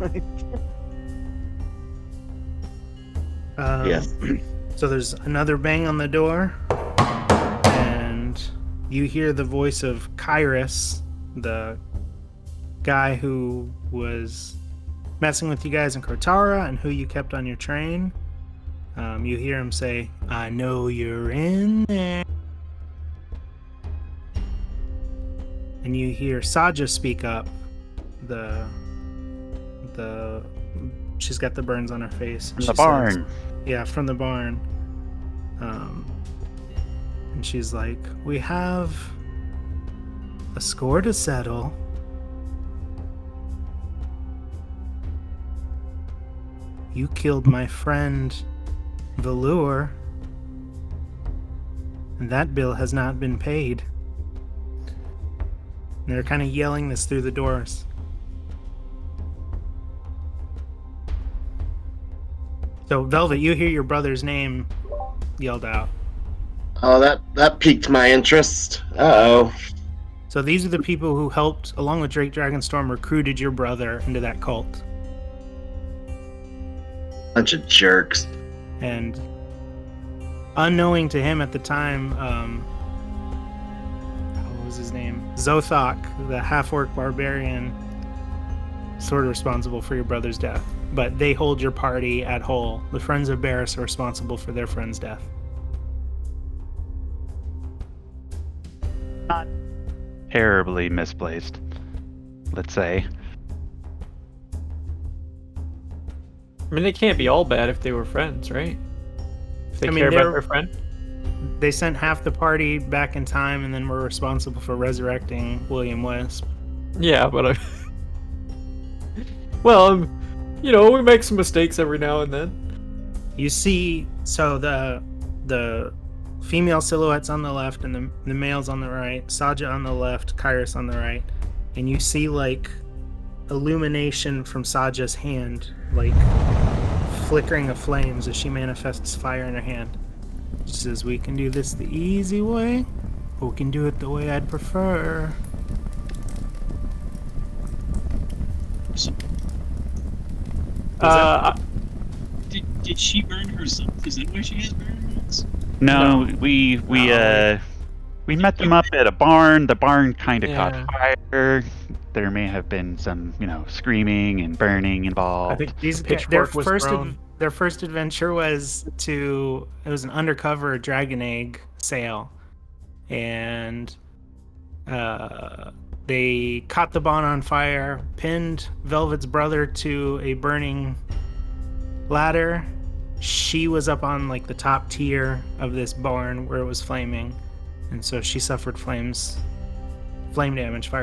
Yes. So there's another bang on the door, and you hear the voice of Kyrus, the guy who was messing with you guys in Krotara and who you kept on your train. You hear him say, "I know you're in there." And you hear Saja speak up. She's got the burns on her face. From the barn. Yeah, from the barn. And she's like, "We have a score to settle. You killed my friend Velour, and that bill has not been paid." And they're kind of yelling this through the doors. So, Velvet, you hear your brother's name yelled out. Oh, that piqued my interest. Uh-oh. So these are the people who helped, along with Drake Dragonstorm, recruited your brother into that cult. Bunch of jerks. And unknowing to him at the time, what was his name? Zothok, the half-orc barbarian, sort of responsible for your brother's death. But they hold your party at whole. The Friends of Barris are responsible for their friend's death. not terribly misplaced, let's say. I mean, they can't be all bad if they were friends, right? If they I mean, care about they're- their friend. They sent half the party back in time and then were responsible for resurrecting William Wisp. Yeah, but well, you know, we make some mistakes every now and then. You see, so the female silhouettes on the left and the males on the right, Saja on the left, Kairos on the right, and you see like illumination from Saja's hand, like flickering of flames as she manifests fire in her hand. She says, "We can do this the easy way, or we can do it the way I'd prefer." Did she burn herself? Is that why she has burn marks? No, we met them up at a barn. The barn kind of Yeah. caught fire. There may have been some, screaming and burning involved. I think These pitchfork was thrown. their first adventure was an undercover dragon egg sale, and they caught the barn on fire, pinned Velvet's brother to a burning ladder. She was up on like the top tier of this barn where it was flaming, and so she suffered fire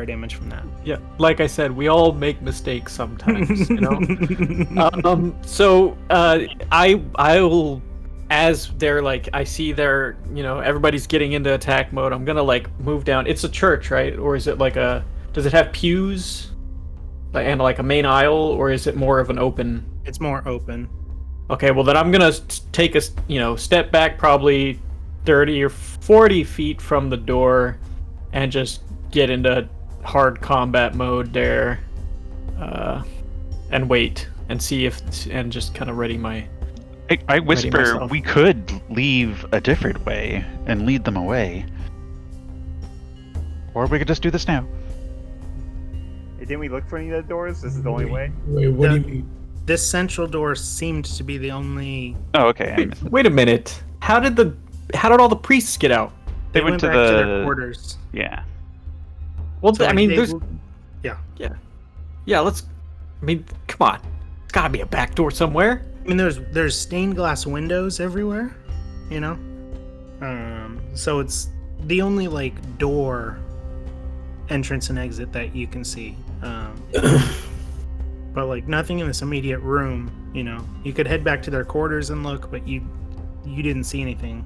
damage from that. Yeah, like I said, we all make mistakes sometimes, you know. So I will, as they're like, I see they're, everybody's getting into attack mode. I'm gonna like move down. It's a church, right? Or is it like does it have pews, and like a main aisle, or is it more of an open? It's more open. Okay, well then I'm gonna take a step back, probably 30 or 40 feet from the door, and just get into hard combat mode there, and wait and see and just kind of ready my. I whisper, myself. we could leave a different way and lead them away, or we could just do this now. Hey, didn't we look for any of the doors? This is the only way? Wait, what do you mean? This central door seemed to be the only. Oh, okay. I missed it. Wait a minute. How did all the priests get out? They went to back to their the quarters. Yeah. Well, So, I like, mean, they there's moved- yeah. Come on. There's gotta be a back door somewhere. I mean, there's stained glass windows everywhere, so it's the only like door, entrance and exit that you can see. But like nothing in this immediate room. You could head back to their quarters and look, but you didn't see anything.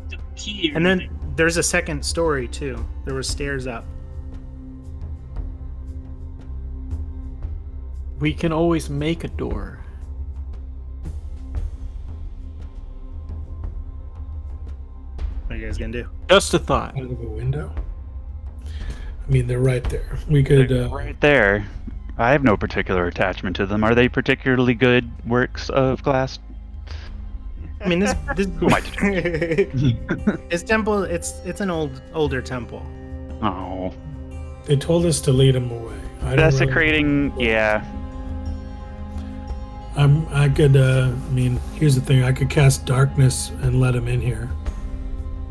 The key. And then there's a second story too. There were stairs up. We can always make a door. What are you guys gonna do? Just a thought. Out of a window? I mean, they're right there. We could. Right there. I have no particular attachment to them. Are they particularly good works of glass? I mean, this Who am I to this temple. It's an older temple. Oh, They told us to lead them away. I don't really- desecrating. Yeah. I could. I mean, here's the thing. I could cast darkness and let them in here,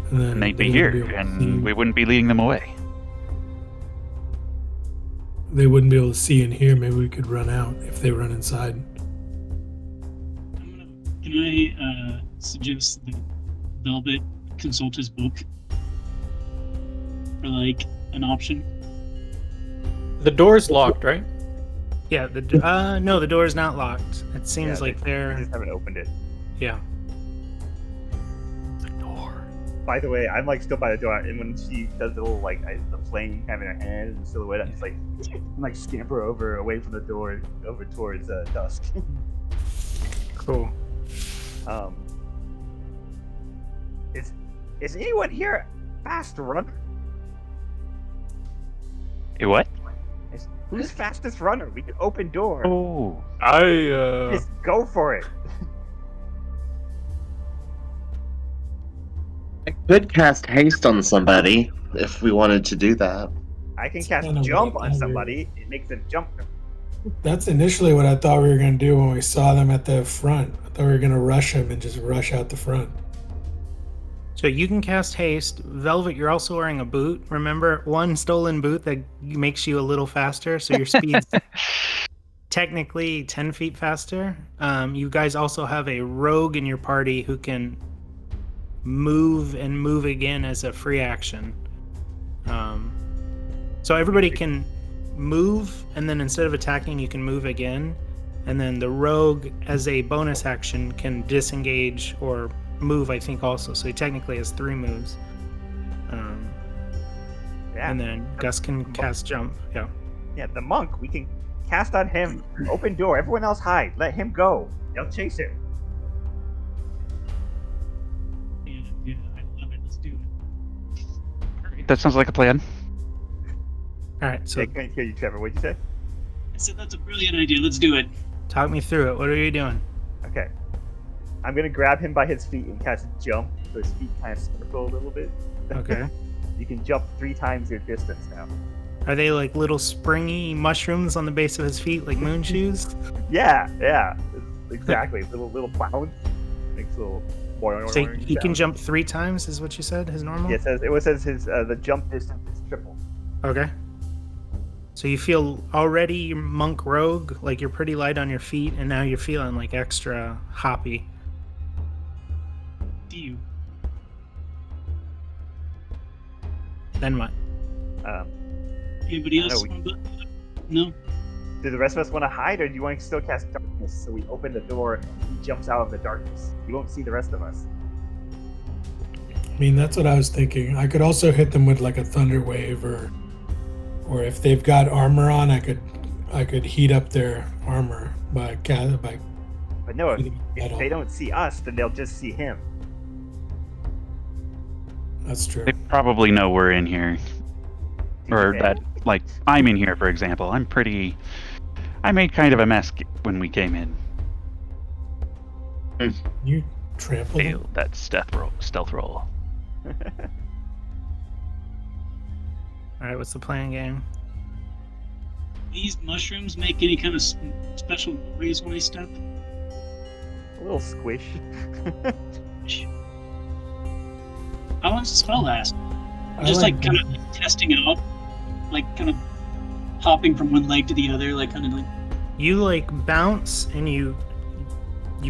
and then And they'd they be wouldn't here, able to and see- we wouldn't be leading them away. They wouldn't be able to see in here. Maybe we could run out if they run inside. Can I suggest that Velvet consult his book for like an option? The door's locked, right? Yeah. No, the door is not locked. It seems Yeah, like they they're. just haven't opened it. Yeah. The door. By the way, I'm like still by the door, and when she does the little the flame having her hand and the silhouette, I'm like scamper away from the door, over towards dusk. Cool. Is anyone here fast runner? What? Who's fastest runner? We can open door. Oh. Just go for it. I could cast haste on somebody if we wanted to do that. I can cast Kinda jump like on how somebody. It makes them jump. That's initially what I thought we were going to do when we saw them at the front. I thought we were going to rush them and just rush out the front. So you can cast haste. Velvet, you're also wearing a boot. Remember, one stolen boot that makes you a little faster, so your speed's technically 10 feet faster. You guys also have a rogue in your party who can move and move again as a free action. So everybody can move, and then instead of attacking, you can move again. And then the rogue, as a bonus action, can disengage or move, I think, also. So he technically has 3 moves. And then Gus can cast jump. Yeah. Yeah, the monk, we can cast on him. Open door. Everyone else hide. Let him go. They'll chase him. Yeah, I love it. Let's do it. That sounds like a plan. All right. So I couldn't hear you, Trevor. What'd you say? I said that's a brilliant idea. Let's do it. talk me through it. What are you doing? Okay. I'm gonna grab him by his feet and cast jump, so his feet kind of circle a little bit. Okay. You can jump 3 times your distance now. Are they like little springy mushrooms on the base of his feet, like moon shoes? Yeah, exactly. little bounce, makes a little. So he can jump 3 times, is what you said? His normal? Yeah, it says his the jump distance is triple. Okay. So you feel already monk rogue, like you're pretty light on your feet, and now you're feeling like extra hoppy. Do you? Then what? Anybody else? No. Do the rest of us want to hide, or do you want to still cast darkness? So we open the door and he jumps out of the darkness. You won't see the rest of us. I mean, that's what I was thinking. I could also hit them with like a thunder wave, or if they've got armor on, I could heat up their armor by. But no, if they don't see us, then they'll just see him. That's true. They probably know we're in here. Or that, like, I'm in here, for example. I made kind of a mess when we came in. You trampled them? Failed that stealth roll. Alright, what's the plan, gang? These mushrooms make any kind of special noise when they step? A little squish. How long does the spell last? Just like kind of testing out, like kind of hopping from one leg to the other, like kind of like. You like bounce and you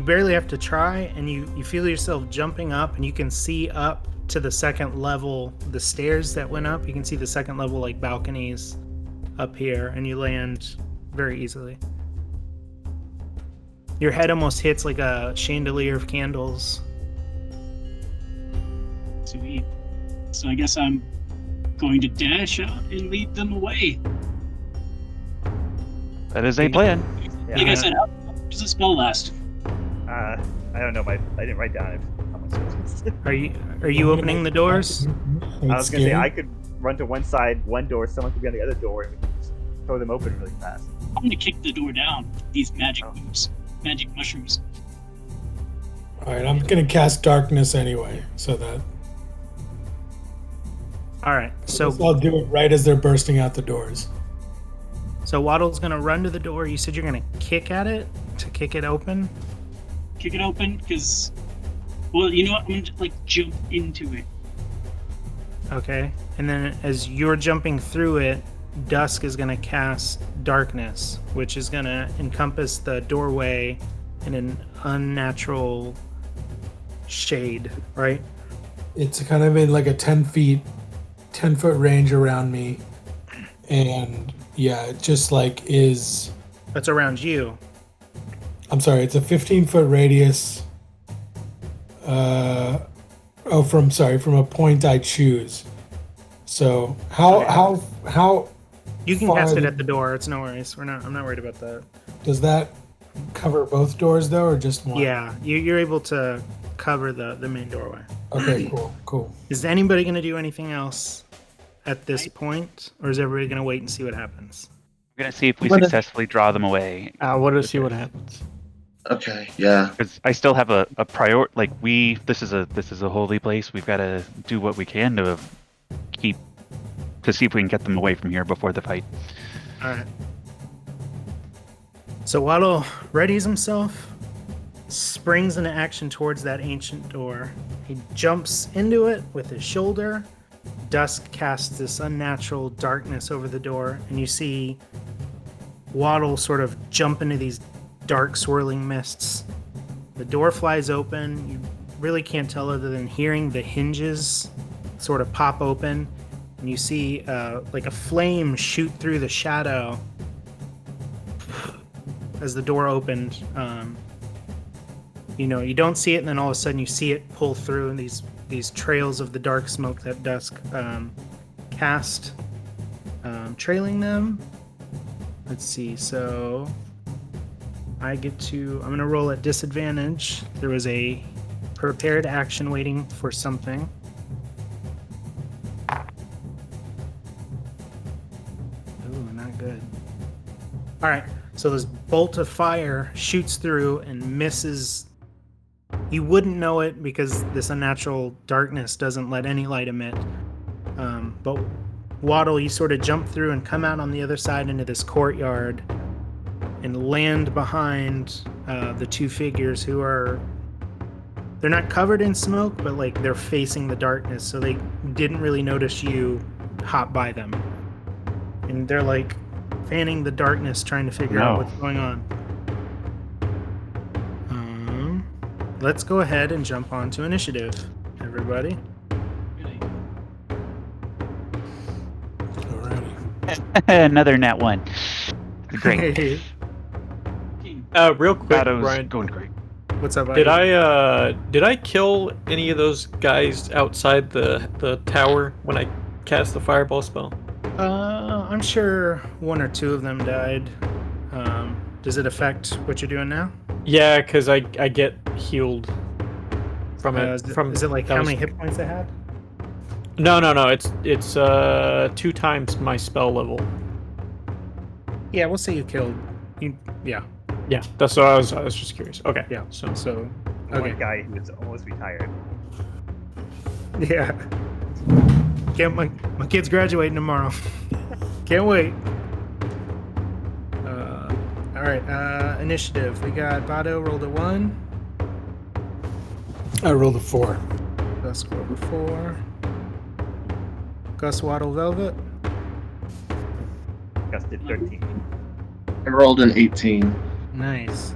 barely have to try, and you feel yourself jumping up, and you can see up to the second level, the stairs that went up. You can see the second level like balconies up here, and you land very easily. Your head almost hits like a chandelier of candles. Sweet. So I guess I'm going to dash out and lead them away. That is a plan. Yeah. Like I said, how long does the spell last? I don't know. I didn't write down how much it was. Are you opening the doors? I was gonna say I could run to one side, one door. Someone could be on the other door, and we could just throw them open really fast. I'm gonna kick the door down with these magic moves, magic mushrooms. All right, I'm gonna cast darkness anyway, so that. All right, so I'll do it right as they're bursting out the doors. So Waddle's gonna run to the door. You said you're gonna kick at it to kick it open. Kick it open, because, well, you know what? I'm gonna just, like, jump into it. Okay, and then as you're jumping through it, Dusk is gonna cast darkness, which is gonna encompass the doorway in an unnatural shade, right? It's kind of in like a 10-foot range around me, and yeah, it just like is. That's around you. I'm sorry, it's a 15-foot radius. From a point I choose. So how you can far cast it at the door. It's no worries. I'm not worried about that. does that cover both doors though, or just one? Yeah, you're able to cover the main doorway. Okay, cool. Is anybody going to do anything else at this point, or is everybody going to wait and see what happens? We're gonna see if we successfully draw them away. I want to see what happens. Okay, yeah. Because I still have a prior. Like this is a holy place. We've got to do what we can to see if we can get them away from here before the fight. All right. So Waddle readies himself, springs into action towards that ancient door. He jumps into it with his shoulder. Dusk casts this unnatural darkness over the door, and you see Waddle sort of jump into these dark swirling mists. The door flies open. You really can't tell other than hearing the hinges sort of pop open, and you see like a flame shoot through the shadow as the door opened. You don't see it, and then all of a sudden you see it pull through, and these trails of the dark smoke that Dusk cast, trailing them. Let's see, so I'm going to roll at disadvantage. There was a prepared action waiting for something. Ooh, not good. All right, so this bolt of fire shoots through and misses. You wouldn't know it because this unnatural darkness doesn't let any light emit. But Waddle, you sort of jump through and come out on the other side into this courtyard and land behind the two figures who they're not covered in smoke, but like they're facing the darkness, so they didn't really notice you hop by them. And they're like fanning the darkness, trying to figure out what's going on. Let's go ahead and jump on to initiative, everybody. Another nat 1. Great. Real quick, Brian. Going great. What's up, Did I kill any of those guys outside the tower when I cast the fireball spell? I'm sure one or two of them died. Does it affect what you're doing now? Yeah, because I get healed from it. Is it like how many hit points I had? No. It's 2 times my spell level. Yeah, we'll say you killed. Yeah. Yeah, that's what I was just curious. Okay. Yeah. So One okay. guy who is almost retired. Yeah. My kid's graduating tomorrow. Can't wait. All right. Initiative. We got Bado rolled a 1. I rolled a 4. Gus rolled a 4. Gus, Waddle, Velvet. Gus did 13. I rolled an 18. Nice.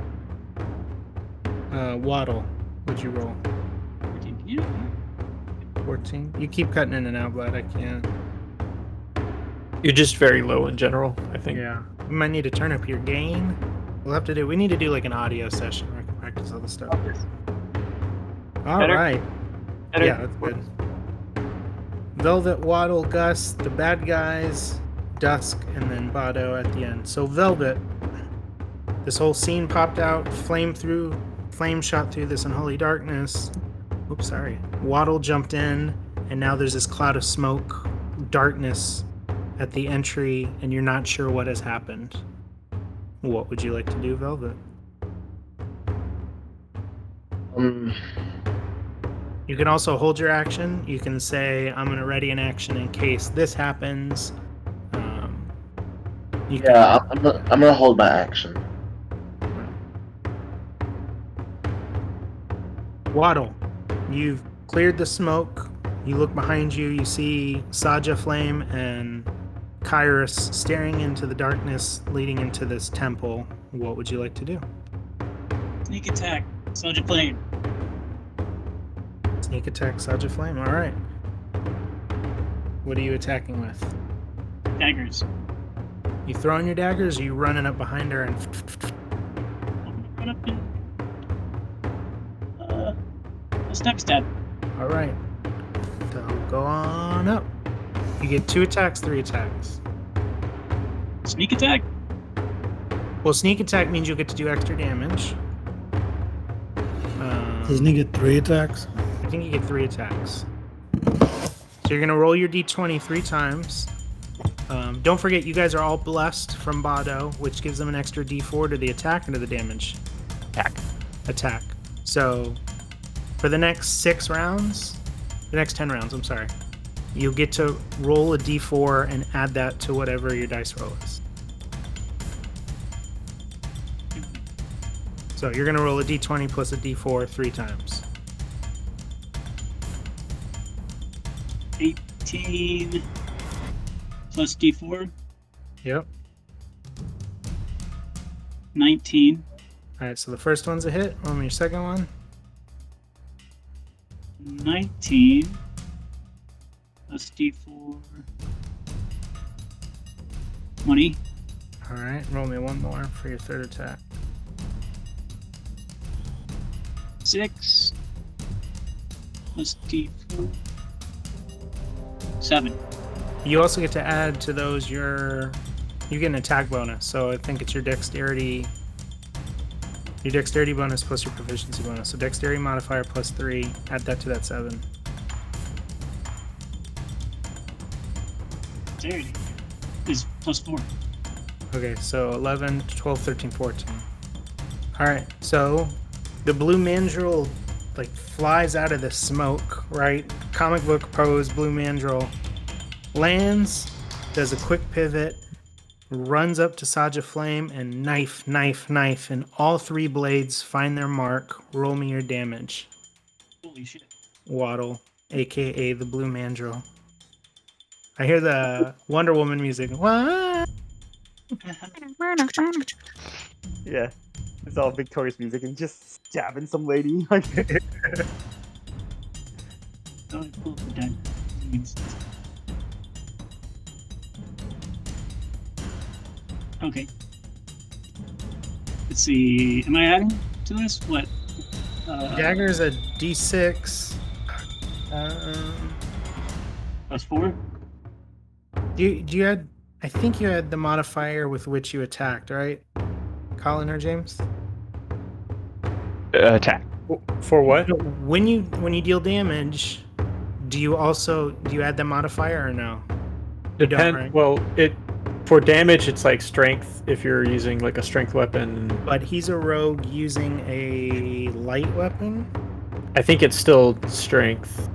Waddle, what'd you roll? 14. You keep cutting in and out, but I can't. You're just very low in general, I think. Yeah. We might need to turn up your gain. We need to do like an audio session where I can practice all the stuff. All right. Better. Yeah, that's good. Velvet, Waddle, Gus, the bad guys, Dusk, and then Bado at the end. So Velvet, this whole scene popped out, flame shot through this unholy darkness. Oops, sorry. Waddle jumped in, and now there's this cloud of smoke, darkness at the entry, and you're not sure what has happened. What would you like to do, Velvet? You can also hold your action. You can say, I'm going to ready an action in case this happens. I'm gonna hold my action. Waddle, you've cleared the smoke. You look behind you. You see Saja Flame and Kairos staring into the darkness leading into this temple. What would you like to do? Sneak attack. Saja Flame. Sneak attack, Saja Flame. All right. What are you attacking with? Daggers. You throwing your daggers, or you running up behind her and... Run up and... a step stab. All right. So go on up. You get 2 attacks, 3 attacks. Sneak attack? Well, sneak attack means you'll get to do extra damage. Doesn't he get 3 attacks? I think you get 3 attacks. So you're going to roll your d20 3 times. Don't forget, you guys are all blessed from Bado, which gives them an extra d4 to the attack and to the damage. Attack. So for the next 10 rounds, I'm sorry, you'll get to roll a d4 and add that to whatever your dice roll is. So you're going to roll a d20 plus a d4 3 times. 18 plus d4. Yep. 19. All right, so the first one's a hit. Roll me your second one. 19 plus d4. 20. All right, roll me one more for your third attack. 6 plus d4. 7. You also get to add to those you get an attack bonus. So I think it's your dexterity bonus plus your proficiency bonus. So dexterity modifier plus 3. Add that to that 7. Dexterity is plus 4. Okay, so 11, 12, 13, 14. All right, so the blue mandrill like flies out of the smoke, right? Comic book pose, blue mandrill lands, does a quick pivot, runs up to Saja Flame, and knife, and all 3 blades find their mark. Roll me your damage. Holy shit. Waddle, aka the blue mandrill. I hear the Wonder Woman music. What? Yeah. It's all victorious music and just stabbing some lady. Don't pull up the deck. Okay. Let's see. Am I adding to this? What? Dagger's a d6. Plus 4? Do you had? I think you had the modifier with which you attacked, right? Colin or James? Attack. For what? When you deal damage, do you add the modifier or no? You don't, right? Well, for damage it's like strength if you're using like a strength weapon. But he's a rogue using a light weapon. I think it's still strength.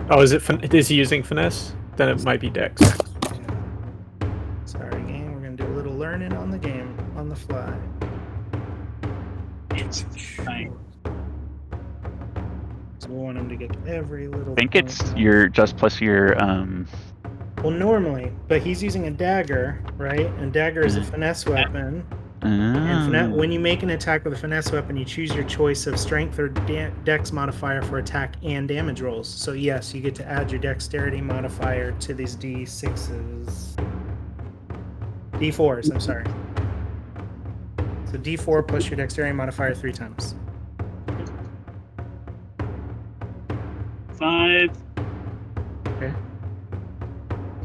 Oh, is he using finesse? Then it might be dex. Sorry, game. We're gonna do a little learning on the game on the fly. It's fine. So we want him to get every little. I think it's your just plus your Well, normally, but he's using a dagger, right? And dagger is a finesse weapon. And when you make an attack with a finesse weapon, you choose your choice of strength or dex modifier for attack and damage rolls. So yes, you get to add your dexterity modifier to these d6s. D4s, I'm sorry. So d4 plus your dexterity modifier 3 times. 5. Okay.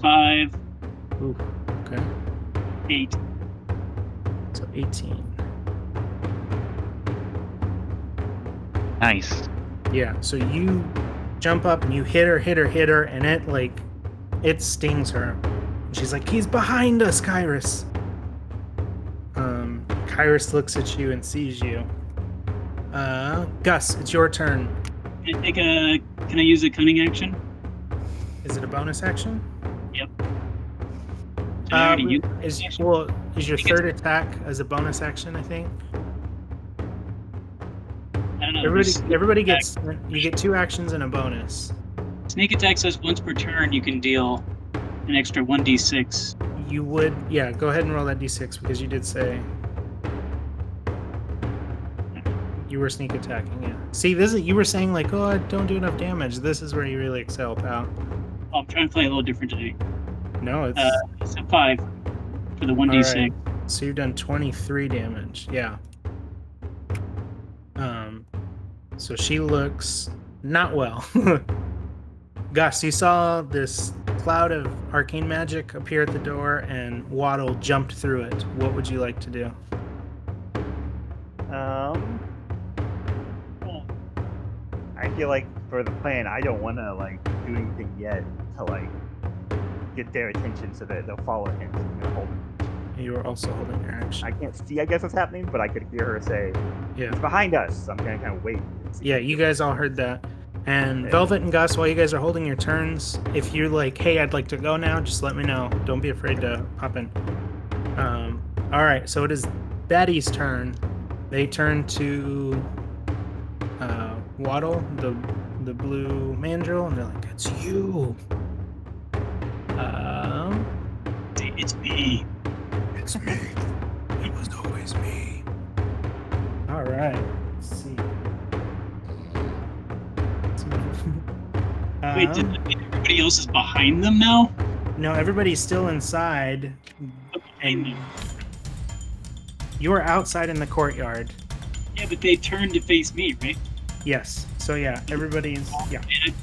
5. Ooh, okay. 8. So 18. nice. Yeah, so you jump up and you hit her, and it stings her. And she's like, he's behind us, Kyrus. Kyrus looks at you and sees you. Gus, it's your turn. Can I use a cunning action? Is it a bonus action? Yep. I already used Is your third attack as a bonus action, I think? I don't know. Everybody gets, you get 2 actions and a bonus. Sneak attack says once per turn you can deal an extra 1d6. You would, yeah, go ahead and roll that d6 because you did say you were sneak attacking, yeah. See, you were saying like, oh, I don't do enough damage. This is where you really excel, pal. Oh, I'm trying to play a little different today. No, it's a 5 for the 1d6. right. So you've done 23 damage, yeah. So she looks not well. Gus, you saw this cloud of arcane magic appear at the door, and Waddle jumped through it. What would you like to do? I feel like for the plan, I don't want to like do anything yet to like get their attention so that they'll follow him. So I'm gonna hold him. You were also holding your action. I can't see, I guess, what's happening, but I could hear her say, Yeah. "It's behind us." So I'm gonna kind of wait. And see. Yeah, you guys all heard that. And Velvet and Gus, while you guys are holding your turns, if you're like, hey, I'd like to go now, just let me know. Don't be afraid to hop in. All right, so it is Betty's turn. They turn to Waddle, the blue mandrill, and they're like, "It's you." It's me. It's me. It was always me. All right. Let's see. Wait, did everybody else is behind them now? No, everybody's still inside, Behind and them. you're outside in the courtyard. Yeah, but they turned to face me, right? Yes. So yeah, everybody's And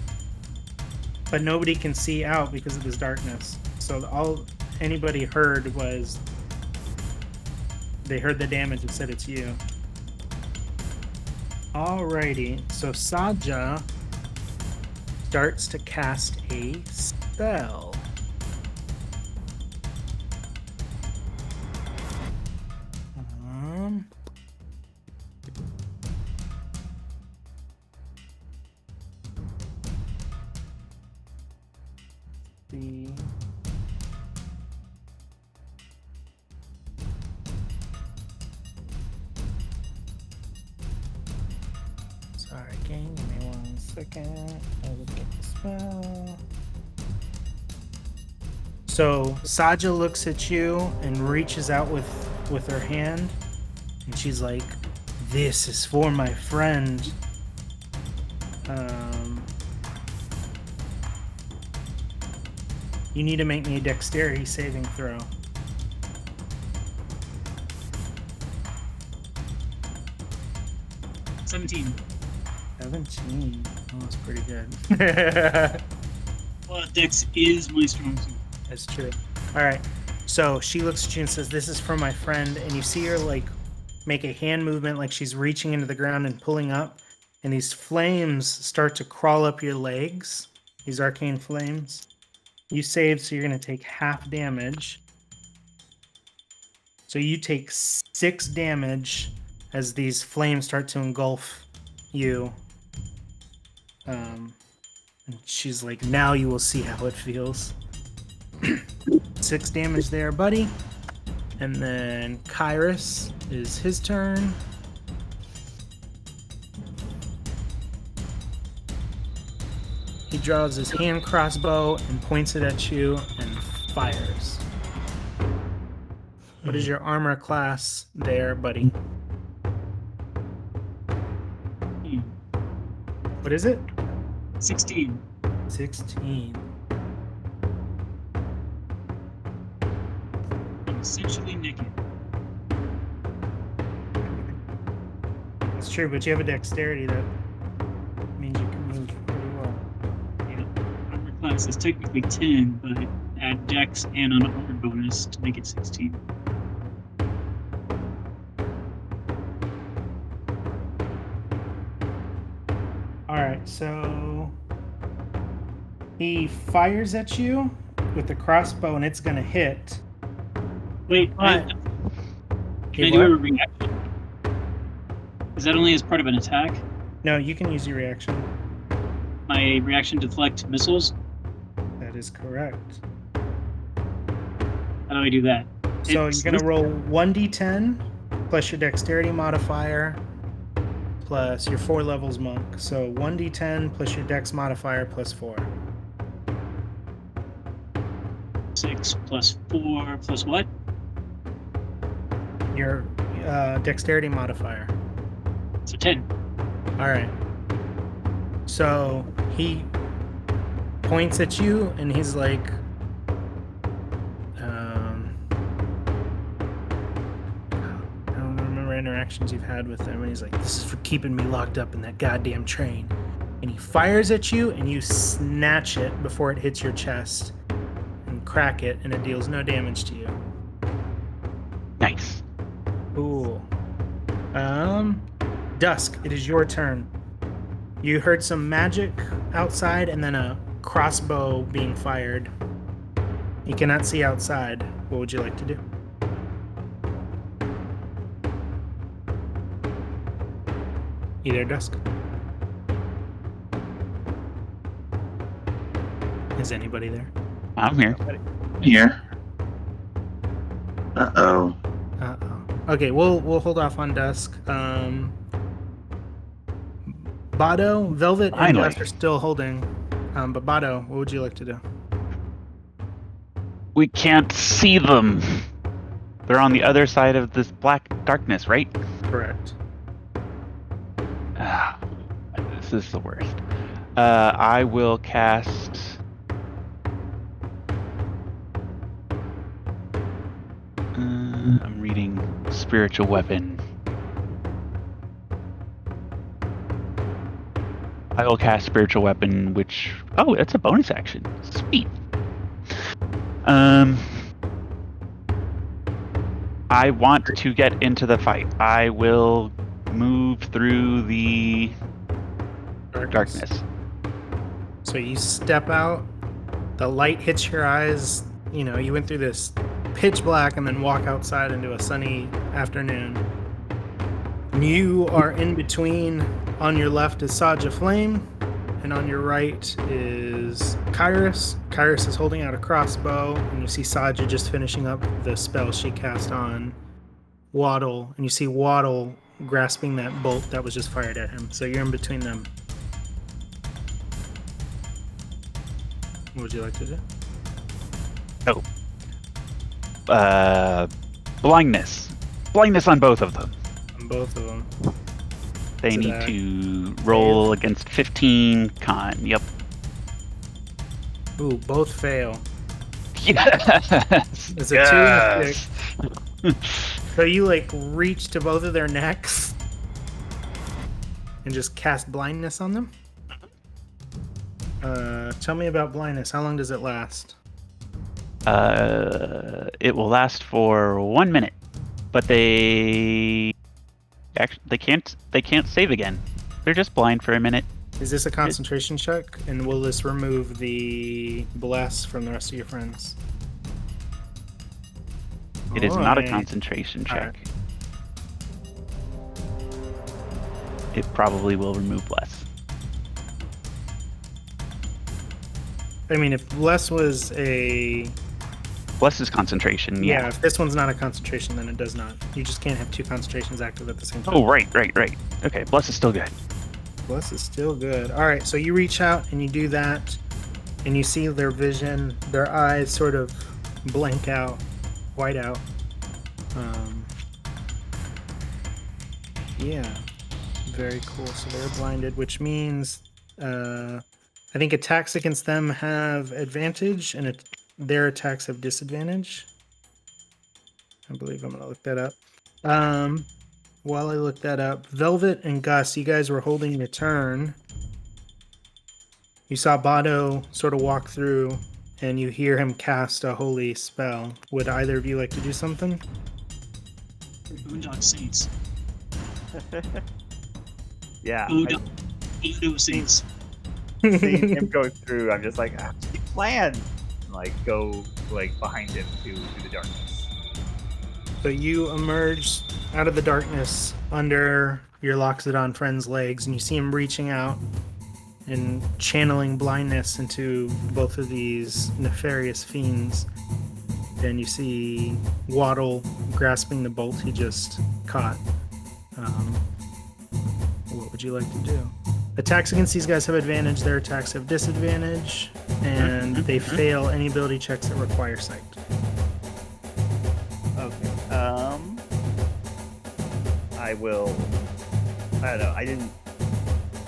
but nobody can see out because of this darkness. So all anybody heard was they heard the damage and said it's you. Alrighty, so Saja starts to cast a spell. See. Sorry, gang, give me 1 second. I will get the spell. So Saja looks at you and reaches out with her hand, and she's like, "This is for my friend." You need to make me a dexterity saving throw. $17. 17. Oh, that's pretty good. Well, Dex is my strong suit. That's true. All right. So she looks at you and says, "This is for my friend." And you see her like make a hand movement like she's reaching into the ground and pulling up. And these flames start to crawl up your legs. These arcane flames. You saved, so you're going to take half damage. So you take 6 damage as these flames start to engulf you. And she's like, "Now you will see how it feels." 6 damage there, buddy. And then Kyrus is his turn. He draws his hand crossbow and points it at you and fires. What is your armor class there, buddy? What is it? 16. 16. I'm essentially naked. It's true, but you have a dexterity that means you can move pretty well. Yeah, armor class is technically 10, but add Dex and an armor bonus to make it 16. Alright, so he fires at you with the crossbow and it's gonna hit. Wait, What? can I do a reaction? Is that only as part of an attack? No, you can use your reaction. My reaction deflect missiles? That is correct. How do I do that? So It's you're gonna roll 1d10 plus your dexterity modifier plus your 4 levels monk. So 1d10 plus your dex modifier plus 4. 6 plus 4 plus what? Your dexterity modifier. So 10. All right. So he points at you and he's like, I don't remember interactions you've had with him. And he's like, "This is for keeping me locked up in that goddamn train." And he fires at you and you snatch it before it hits your chest and crack it, and it deals no damage to you. Nice. Cool. Dusk, it is your turn. You heard some magic outside and then a crossbow being fired. You cannot see outside. What would you like to do? You there, Dusk? Is anybody there? I'm here. Here. Uh-oh. Uh-oh. Okay, we'll hold off on Dusk. Bado, Velvet, and Finally. Dusk are still holding. But Bado, what would you like to do? We can't see them. They're on the other side of this black darkness, right? Correct. Ah, this is the worst. I will cast. I'm reading Spiritual Weapon. I will cast Spiritual Weapon, which... Oh, it's a bonus action. Sweet. I want to get into the fight. I will move through the darkness. So you step out, the light hits your eyes. You know, you went through this pitch black and then walk outside into a sunny afternoon. You are in between. On your left is Saja Flame, and on your right is Kyrus. Kyrus is holding out a crossbow, and you see Saja just finishing up the spell she cast on Waddle, and you see Waddle grasping that bolt that was just fired at him. So you're in between them. What would you like to do? Blindness. Blindness on both of them. On both of them. They So need that to roll against 15 con. Yep. Ooh, both fail. Yes. It's a 2 and a 6. So you like reach to both of their necks and just cast blindness on them? Tell me about blindness. How long does it last? It will last for 1 minute, but they can't save again. They're just blind for a minute. Is this a concentration check? And will this remove the bless from the rest of your friends? It is not a Alright. concentration check. Alright. It probably will remove bless. I mean, if bless was a... Bless is concentration, Yeah, yeah. if this one's not a concentration, then it does not. You just can't have 2 concentrations active at the same time. Oh, right. Okay, bless is still good. Bless is still good. All right, so you reach out and you do that, and you see their vision, their eyes sort of blank out, white out. Yeah, very cool. So they're blinded, which means I think attacks against them have advantage, and their attacks have disadvantage. I believe I'm gonna look that up. While I look that up, Velvet and Gus, you guys were holding your turn. You saw Bado sort of walk through, and you hear him cast a holy spell. Would either of you like to do something? Boondock Saints. Yeah. Boondock Saints. Seeing him go through, I'm just like, plan. Like go like behind him to the darkness. So you emerge out of the darkness under your Loxodon friend's legs, and you see him reaching out and channeling blindness into both of these nefarious fiends. And you see Waddle grasping the bolt he just caught. What would you like to do? Attacks against these guys have advantage, their attacks have disadvantage, and they fail any ability checks that require sight. Okay. I will. I don't know.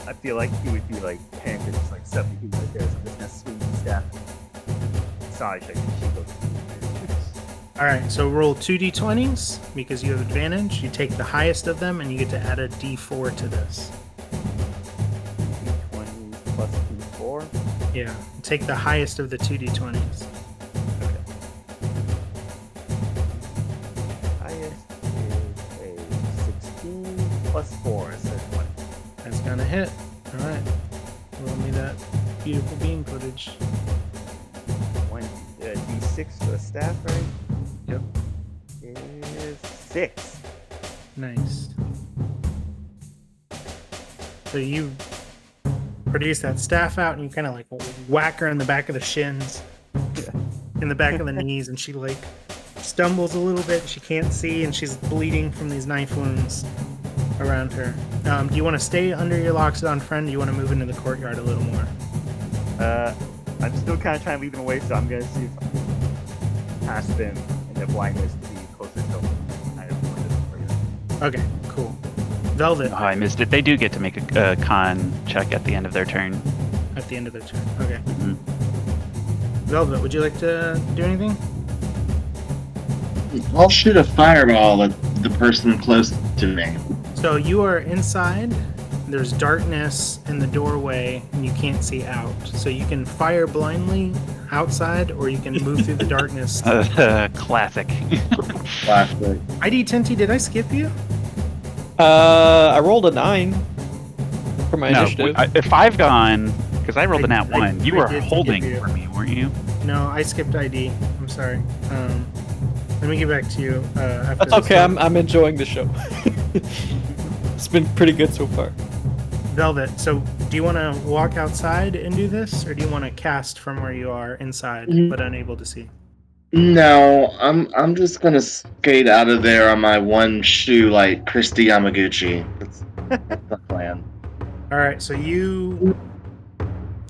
I feel like he would be like panicked and just like suddenly he's right there. So I'm just gonna swing the staff. Sorry, she goes. Alright, so roll 2d20s because you have advantage. You take the highest of them and you get to add a d4 to this. D20 plus D4. Yeah, take the highest of the 2d20s. Okay. Highest is a 16 plus 4, so 20. That's gonna hit. Alright. Roll me that beautiful beam footage. D6 for the staff, right? Yep. Is 6. Nice. So you produce that staff out and you kind of like whack her in the back of the shins, in the back of the knees, and she like stumbles a little bit. She can't see, and she's bleeding from these knife wounds around her. Do you want to stay under your Loxodon friend? Or do you want to move into the courtyard a little more? I'm still kind of trying to lead them away, so I'm gonna see if I can pass them in the blindness to be closer to them. Okay, cool. Velvet. Oh, I missed it. They do get to make a con check at the end of their turn. At the end of their turn. Okay. Mm-hmm. Velvet, would you like to do anything? I'll shoot a fireball at the person close to me. So you are inside. There's darkness in the doorway, and you can't see out. So you can fire blindly outside, or you can move through the darkness. Classic. Classic. ID Tenty, did I skip you? I rolled a 9 for my No, initiative. if I've gone, because I rolled a nat 1, you I were did skip holding you. for me, weren't you? No, I skipped ID. I'm sorry. Let me get back to you after That's this. okay. I'm enjoying the show. It's been pretty good so far. Velvet, so do you want to walk outside and do this, or do you want to cast from where you are inside but unable to see? No, I'm just gonna skate out of there on my one shoe like Christy Yamaguchi. That's the plan. All right, so you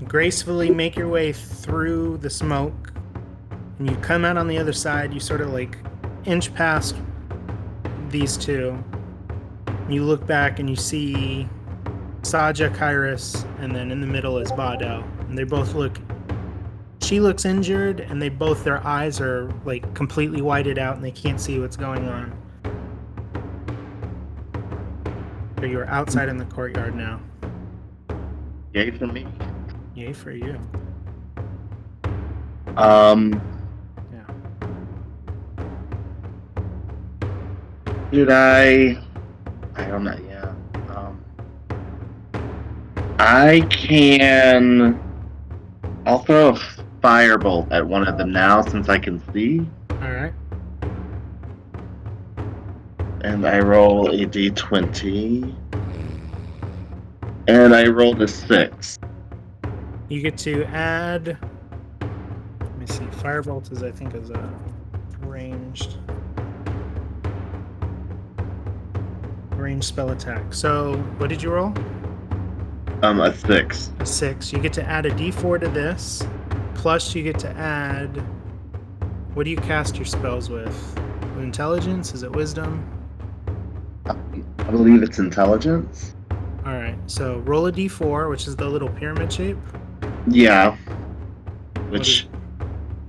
gracefully make your way through the smoke, and you come out on the other side. You sort of like inch past these two. You look back and you see Saja, Kairos, and then in the middle is Bado. And they both look... She looks injured, and their eyes are like completely whited out, and they can't see what's going on. So you're outside in the courtyard now. Yay for me. Yay for you. Yeah. Did I don't know, yeah. I'll throw a firebolt at one of them now since I can see. Alright. And I roll a d20. And I rolled a 6. You get to add... Let me see. Firebolt is, I think, is a ranged spell attack. So, what did you roll? A 6. A 6. You get to add a d4 to this. Plus, you get to add... What do you cast your spells with? Intelligence? Is it wisdom? I believe it's intelligence. Alright, so roll a d4, which is the little pyramid shape. Yeah. Which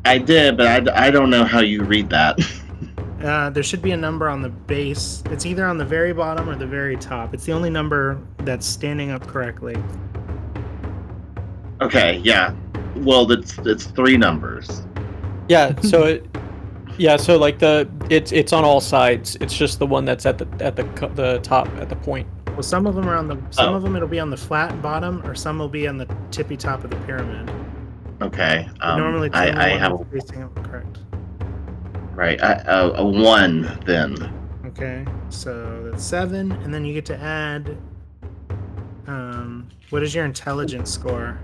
I did, but I don't know how you read that. There should be a number on the base. It's either on the very bottom or the very top. It's the only number that's standing up correctly. Okay, yeah. Well, it's 3 numbers. Yeah, so like it's on all sides. It's just the one that's at the top at the point. Well, some of them are on the of them it'll be on the flat bottom, or some will be on the tippy top of the pyramid. Okay. Normally, it's the only I one have that's facing up correct. right. A 1 then. Okay, so that's 7, and then you get to add. What is your intelligence score?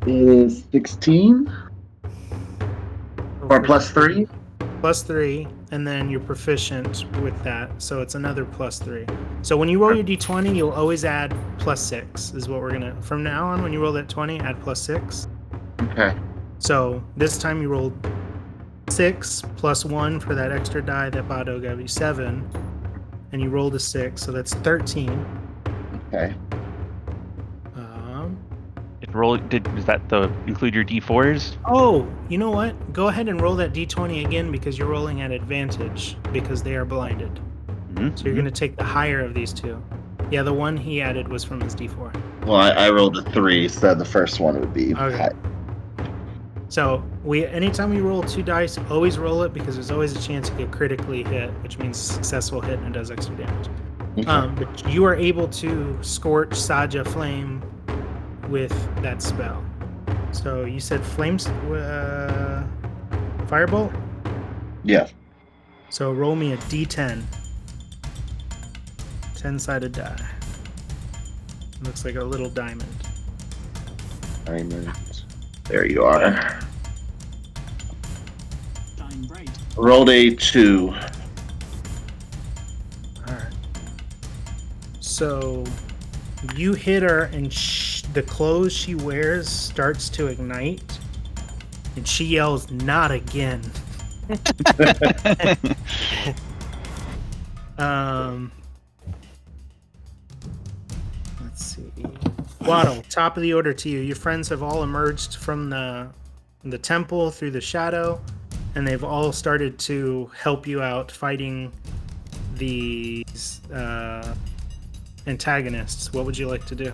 Is 16 or plus 3? Plus 3, and then you're proficient with that, so it's another plus 3. So when you roll your d20, you'll always add plus 6, is what we're gonna... From now on, when you roll that 20, add plus 6. Okay. So this time you rolled 6 plus 1 for that extra die that Bado gave you, 7, and you rolled a 6, so that's 13. Okay. Does that include your d4s? Oh, you know what? Go ahead and roll that d20 again, because you're rolling at advantage because they are blinded. Mm-hmm. So you're going to take the higher of these two. Yeah, the one he added was from his d4. Well, I rolled a 3, so the first one would be Okay. high. So anytime we roll 2 dice, always roll it, because there's always a chance you get critically hit, which means successful hit and it does extra damage. Okay. But you are able to scorch Saja Flame with that spell. So you said flames, firebolt? Yeah. So roll me a d10. 10-sided die. Looks like a little diamond. Diamond. There you are. shine bright. Rolled a 2. Alright. So you hit her, and the clothes she wears starts to ignite, and she yells, "Not again." Let's see. Waddle, top of the order to you. Your friends have all emerged from the temple through the shadow, and they've all started to help you out fighting these antagonists. What would you like to do?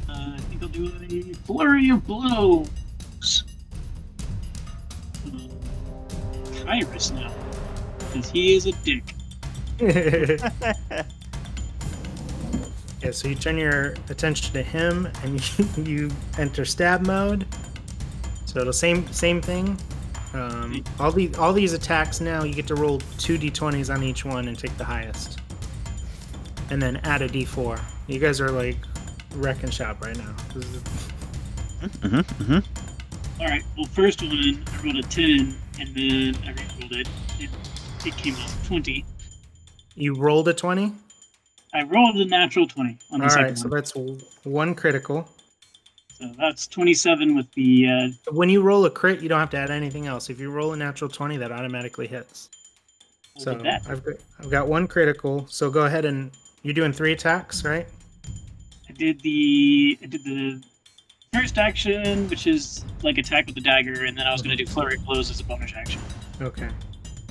I think I'll do a flurry of blows. Kyrus now, because he is a dick. Yeah, so you turn your attention to him, and you enter stab mode. So the same thing. All these attacks now, you get to roll 2 d20s on each one and take the highest, and then add a d4. You guys are like wrecking shop right now. All right. Well, first one I rolled a 10, and then I re-rolled it. It came out 20. You rolled a 20. I rolled a natural 20 on the second one. So that's 1 critical. So that's 27 with the... When you roll a crit, you don't have to add anything else. If you roll a natural 20, that automatically hits. So I've got 1 critical. So go ahead, and you're doing 3 attacks, right? I did the first action, which is like attack with the dagger, and then I was going to do flurry of blows as a bonus action. Okay.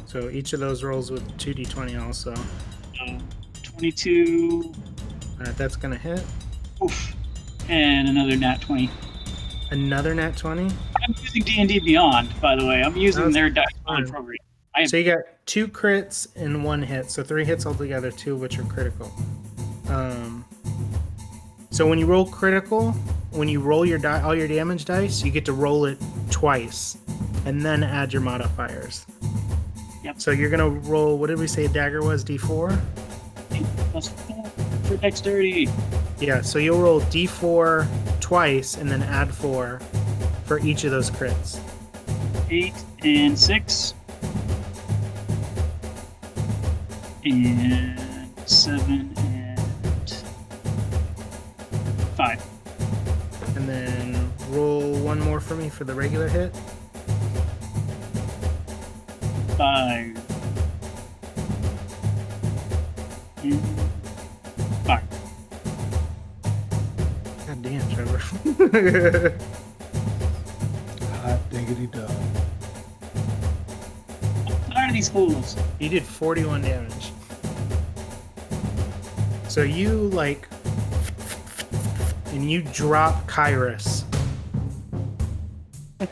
So each of those rolls with 2d20 also. So 22. All right, that's going to hit. Oof. And another nat 20. Another nat 20? I'm using D&D Beyond, by the way. I'm using their dice on program. So you got 2 crits and 1 hit, so 3 hits altogether, 2 of which are critical. So when you roll critical, when you roll all your damage dice, you get to roll it twice, and then add your modifiers. Yep. So you're gonna roll. What did we say a dagger was? D4. 8 plus 4 for dexterity. Yeah. So you'll roll D4 twice, and then add 4 for each of those crits. 8 and 6. And 7 and 5. And then roll 1 more for me for the regular hit. 5. And 5. God damn, Trevor. Hot diggity dog. I'm tired of these fools. You did 41 damage. So you and you drop Kyrus,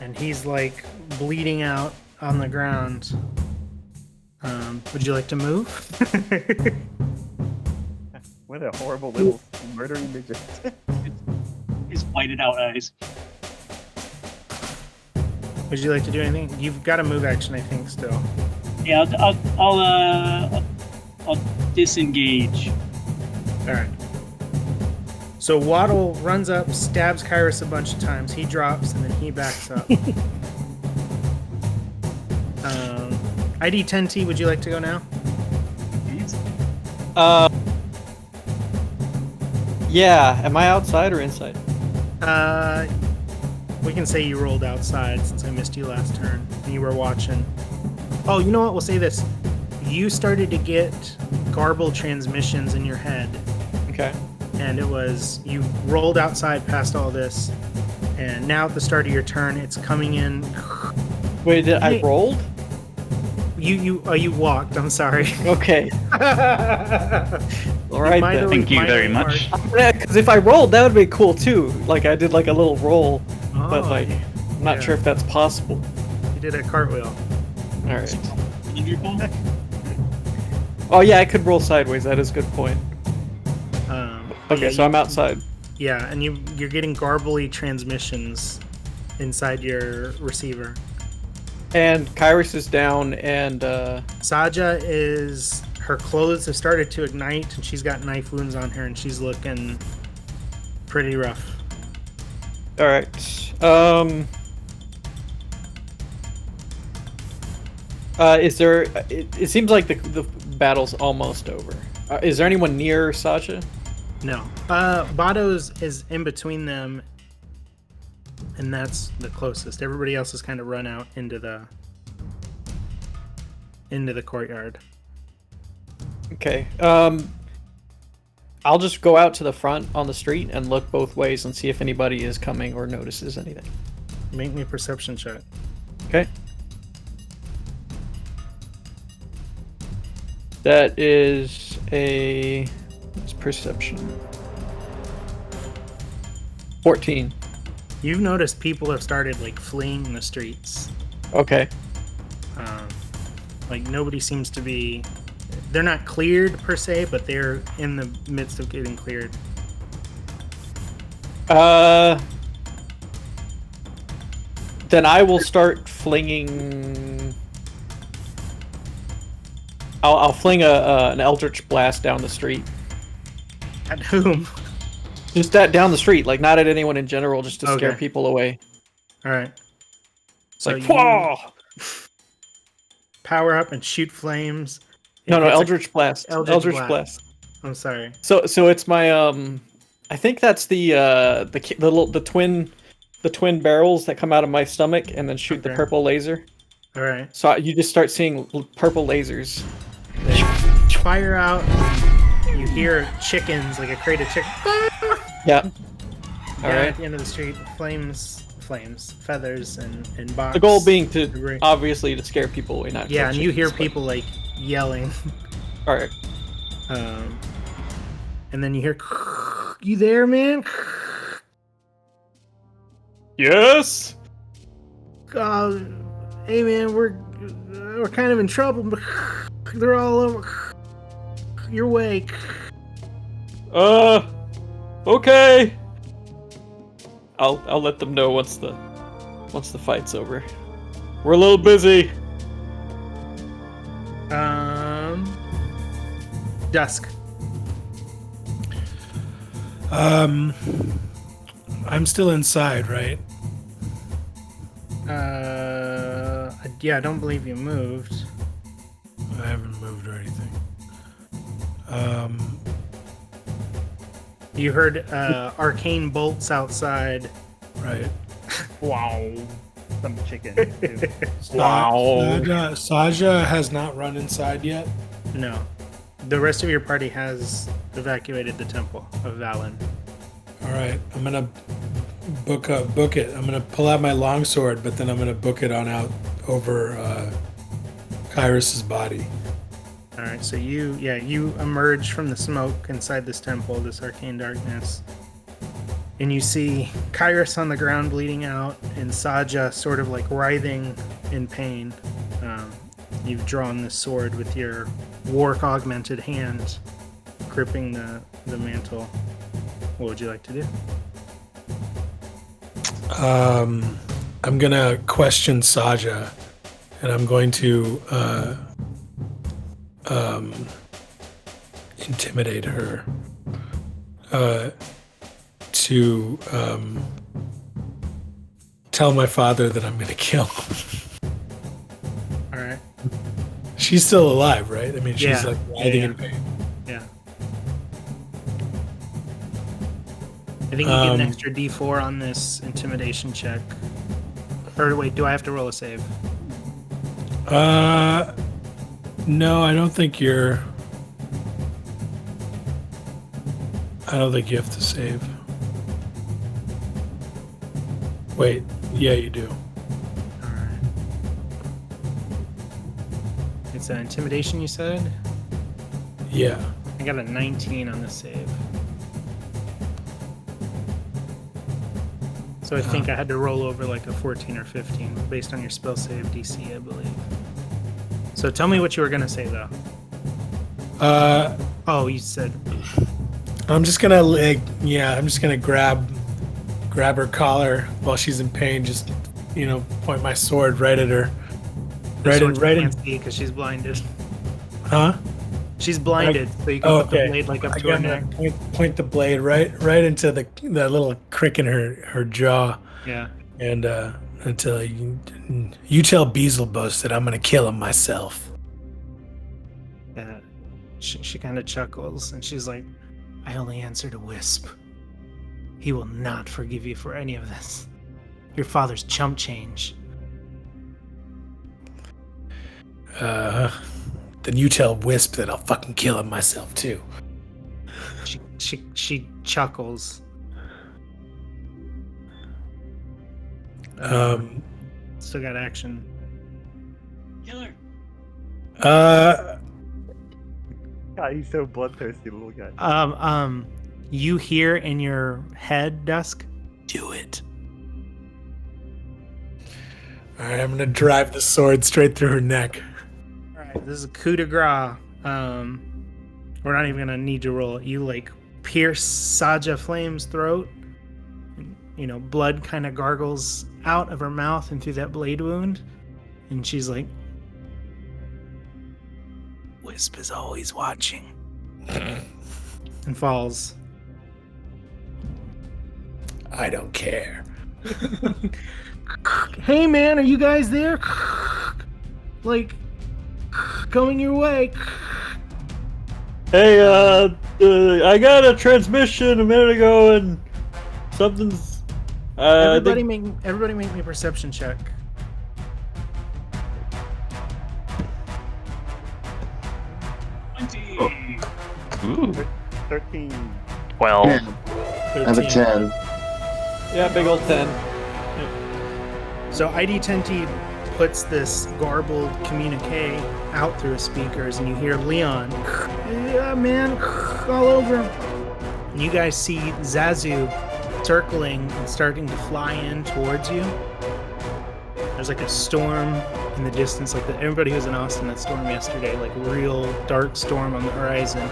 and he's like bleeding out on the ground. Would you like to move? What a horrible little murdering midget. His whited out eyes. Would you like to do anything? You've got a move action, I think, still. Yeah, I'll disengage. All right. So Waddle runs up, stabs Kyrus a bunch of times. He drops, and then he backs up. ID 10T, would you like to go now? Yeah. Am I outside or inside? We can say you rolled outside since I missed you last turn. And you were watching. Oh, you know what? We'll say this. You started to get garbled transmissions in your head. Okay. And it was, you rolled outside past all this, and now at the start of your turn, it's coming in. Wait, I rolled? You walked. I'm sorry. Okay. All right. Then. Thank you very much. Yeah, because if I rolled, that would be cool too. Like I did like a little roll, but like I'm not sure if that's possible. You did a cartwheel. All right. Oh yeah, I could roll sideways. That is a good point. Okay, so I'm outside. Yeah, and you're getting garbly transmissions inside your receiver. And Kyrus is down, and Saja is, her clothes have started to ignite, and she's got knife wounds on her, and she's looking pretty rough. All right. Is there? It seems like the battle's almost over. Is there anyone near Sasha? No. Bado's is in between them, and that's the closest. Everybody else has kind of run out into the courtyard. Okay. I'll just go out to the front on the street and look both ways and see if anybody is coming or notices anything. Make me a perception check. Okay. That is it's perception. 14. You've noticed people have started like fleeing the streets. Okay. Like nobody seems to be. They're not cleared per se, but they're in the midst of getting cleared. Then I will start flinging. I'll fling an Eldritch Blast down the street. At whom? Just down the street, like not at anyone in general, just to scare Okay. people away. All right. It's like, whoa! Power up and shoot flames. No, It's Eldritch Blast. Eldritch Blast. I'm sorry. So it's my I think that's the twin barrels that come out of my stomach and then shoot the Okay. purple laser. All right. So you just start seeing purple lasers. They fire out. You hear chickens, like a crate of chickens. Yeah. All right. At the end of the street, flames, feathers, and box. The goal being to debris. obviously to scare people away, not Yeah, kill and you hear chickens, but- people like yelling. All right. And then you hear, "You there, man? Yes. Hey, man, we're kind of in trouble. But they're all over your way." Okay. I'll let them know once the fight's over. We're a little busy. Dusk. I'm still inside, right? Yeah, I don't believe you moved. I haven't moved or anything. You heard arcane bolts outside. Right. Wow. Some chicken. Too. Saja has not run inside yet. No. The rest of your party has evacuated the Temple of Valin. All right, I'm gonna book it. I'm gonna pull out my longsword, but then I'm gonna book it on out over Kyrus's body. All right, so you emerge from the smoke inside this temple, this arcane darkness, and you see Kyrus on the ground bleeding out, and Saja sort of like writhing in pain. You've drawn this sword with your wark-augmented hand, gripping the mantle. What would you like to do? I'm gonna question Saja, and I'm going to intimidate her to tell my father that I'm gonna kill him. All right. She's still alive, right? I mean, she's Yeah. like writhing Yeah. in pain. Yeah. I think you get an extra D4 on this intimidation check. Or wait, do I have to roll a save? No, I don't think you have to save. Wait, yeah, you do. All right. It's an intimidation, you said? Yeah. I got a 19 on the save. So I think I had to roll over like a 14 or 15 based on your spell save DC, I believe. So tell me what you were going to say, though. Oh, you said... I'm just gonna grab her collar while she's in pain. Just point my sword right at her. Right in. Because she's blinded. Huh? She's blinded, so you can put the blade like up to her neck. Point the blade right into the little crick in her jaw. Yeah. And until you tell Beelzebub that I'm gonna kill him myself. She kind of chuckles and she's like, I only answered a wisp. He will not forgive you for any of this. Your father's chump change. Then you tell Wisp that I'll fucking kill him myself too. She chuckles. Still got action. Killer. God, he's so bloodthirsty, little guy. You hear in your head, Dusk, do it. All right, I'm gonna drive the sword straight through her neck. All right, this is a coup de grace. We're not even gonna need to roll it. You like pierce Saja Flame's throat. And, blood kind of gargles out of her mouth and through that blade wound, and she's like, Wisp is always watching. And falls. I don't care. Hey man, are you guys there? Like, going your way. Hey, I got a transmission a minute ago and something's. Everybody make me a perception check. Ooh. 13. 12. I have a 10. Yeah, big old 10. So ID10T puts this garbled communique out through his speakers, and you hear Leon, yeah, man, all over him. And you guys see Zazu circling and starting to fly in towards you. There's like a storm in the distance, like everybody who was in Austin that storm yesterday, like real dark storm on the horizon.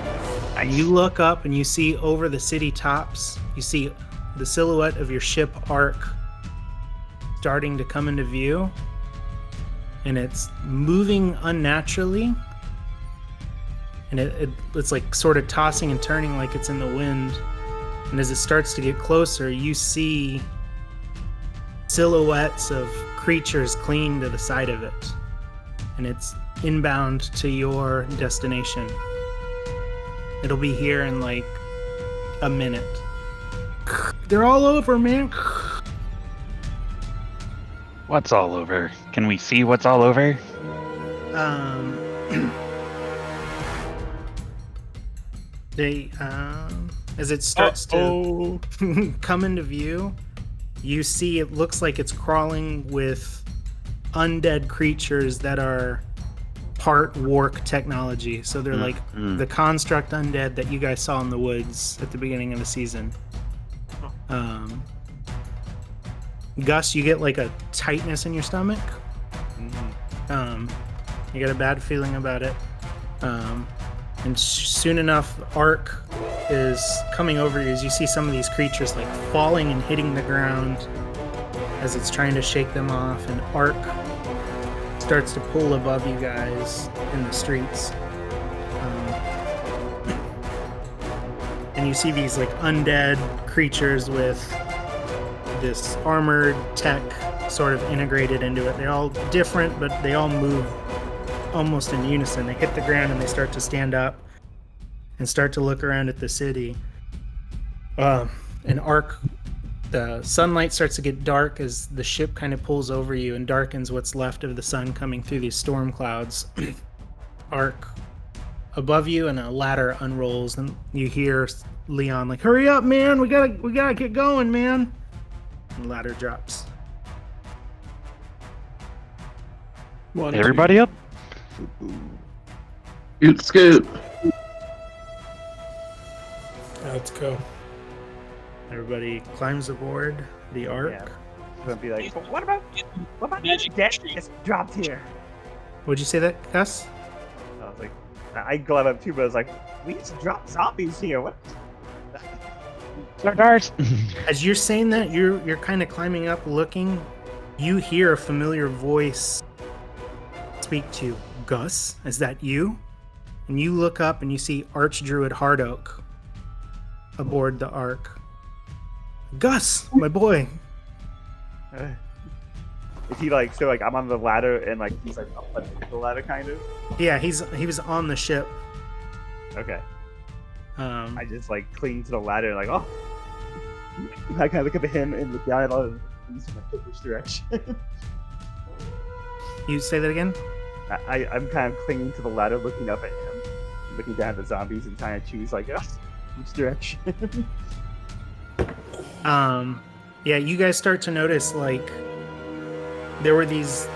And you look up and you see over the city tops, you see the silhouette of your ship Ark starting to come into view, and it's moving unnaturally, and it's like sort of tossing and turning like it's in the wind. And as it starts to get closer, you see silhouettes of creatures clinging to the side of it, and it's inbound to your destination. It'll be here in like a minute. They're all over, man. What's all over? Can we see what's all over? They as it starts to come into view, you see it looks like it's crawling with undead creatures that are part Wark technology. So they're like the construct undead that you guys saw in the woods at the beginning of the season. Gus, you get like a tightness in your stomach. You got a bad feeling about it. And soon enough, Ark is coming over you as you see some of these creatures like falling and hitting the ground as it's trying to shake them off, and Ark starts to pull above you guys in the streets. And you see these like undead creatures with this armored tech sort of integrated into it. They're all different, but they all move almost in unison. They hit the ground and they start to stand up and start to look around at the city. And Ark, the sunlight starts to get dark as the ship kind of pulls over you and darkens what's left of the sun coming through these storm clouds. Ark above you, and a ladder unrolls, and you hear Leon like, "Hurry up, man! We gotta get going, man!" And the ladder drops. Everybody up? Scoot. Let's go. Everybody climbs aboard the Ark. Yeah. I'm gonna be like, what about Magic jet tree. just dropped here? Would you say that, Gus? I was like, I glad up too, but I was like, we just dropped zombies here. What? Darts. As you're saying that, you're kind of climbing up, looking. You hear a familiar voice speak to you. Gus, is that you? And you look up and you see Archdruid Hardoak aboard the Ark. Gus, my boy. Is he like so like I'm on the ladder and like he's like up underneath the ladder kind of? Yeah, he was on the ship. Okay. I just like cling to the ladder and like oh. I kind of look up at him and look down at all of these from like which direction. You say that again? I'm kind of clinging to the ladder, looking up at him, looking down at the zombies, and trying to choose like which direction. Yeah, you guys start to notice like there were these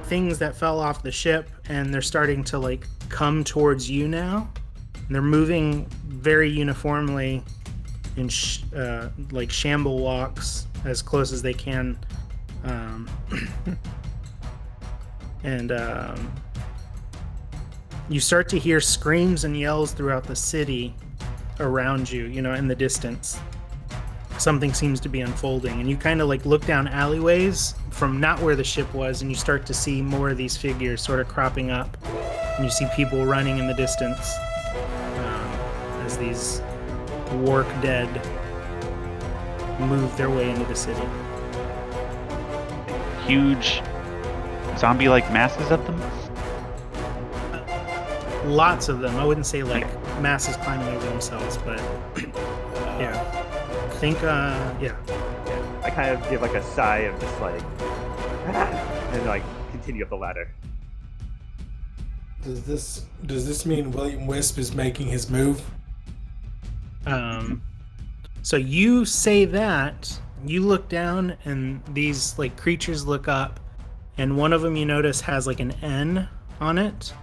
things that fell off the ship, and they're starting to like come towards you now. And they're moving very uniformly in like shamble walks as close as they can. And you start to hear screams and yells throughout the city around you, you know, in the distance. Something seems to be unfolding, and you kind of like look down alleyways from not where the ship was, and you start to see more of these figures sort of cropping up, and you see people running in the distance as these work dead move their way into the city. Huge zombie-like masses of them? Lots of them. I wouldn't say like masses climbing over themselves, but yeah. I think, yeah. I kind of give like a sigh of just like, and like continue up the ladder. Does this mean William Wisp is making his move? So you say that, you look down, and these like creatures look up, and one of them you notice has like an N on it.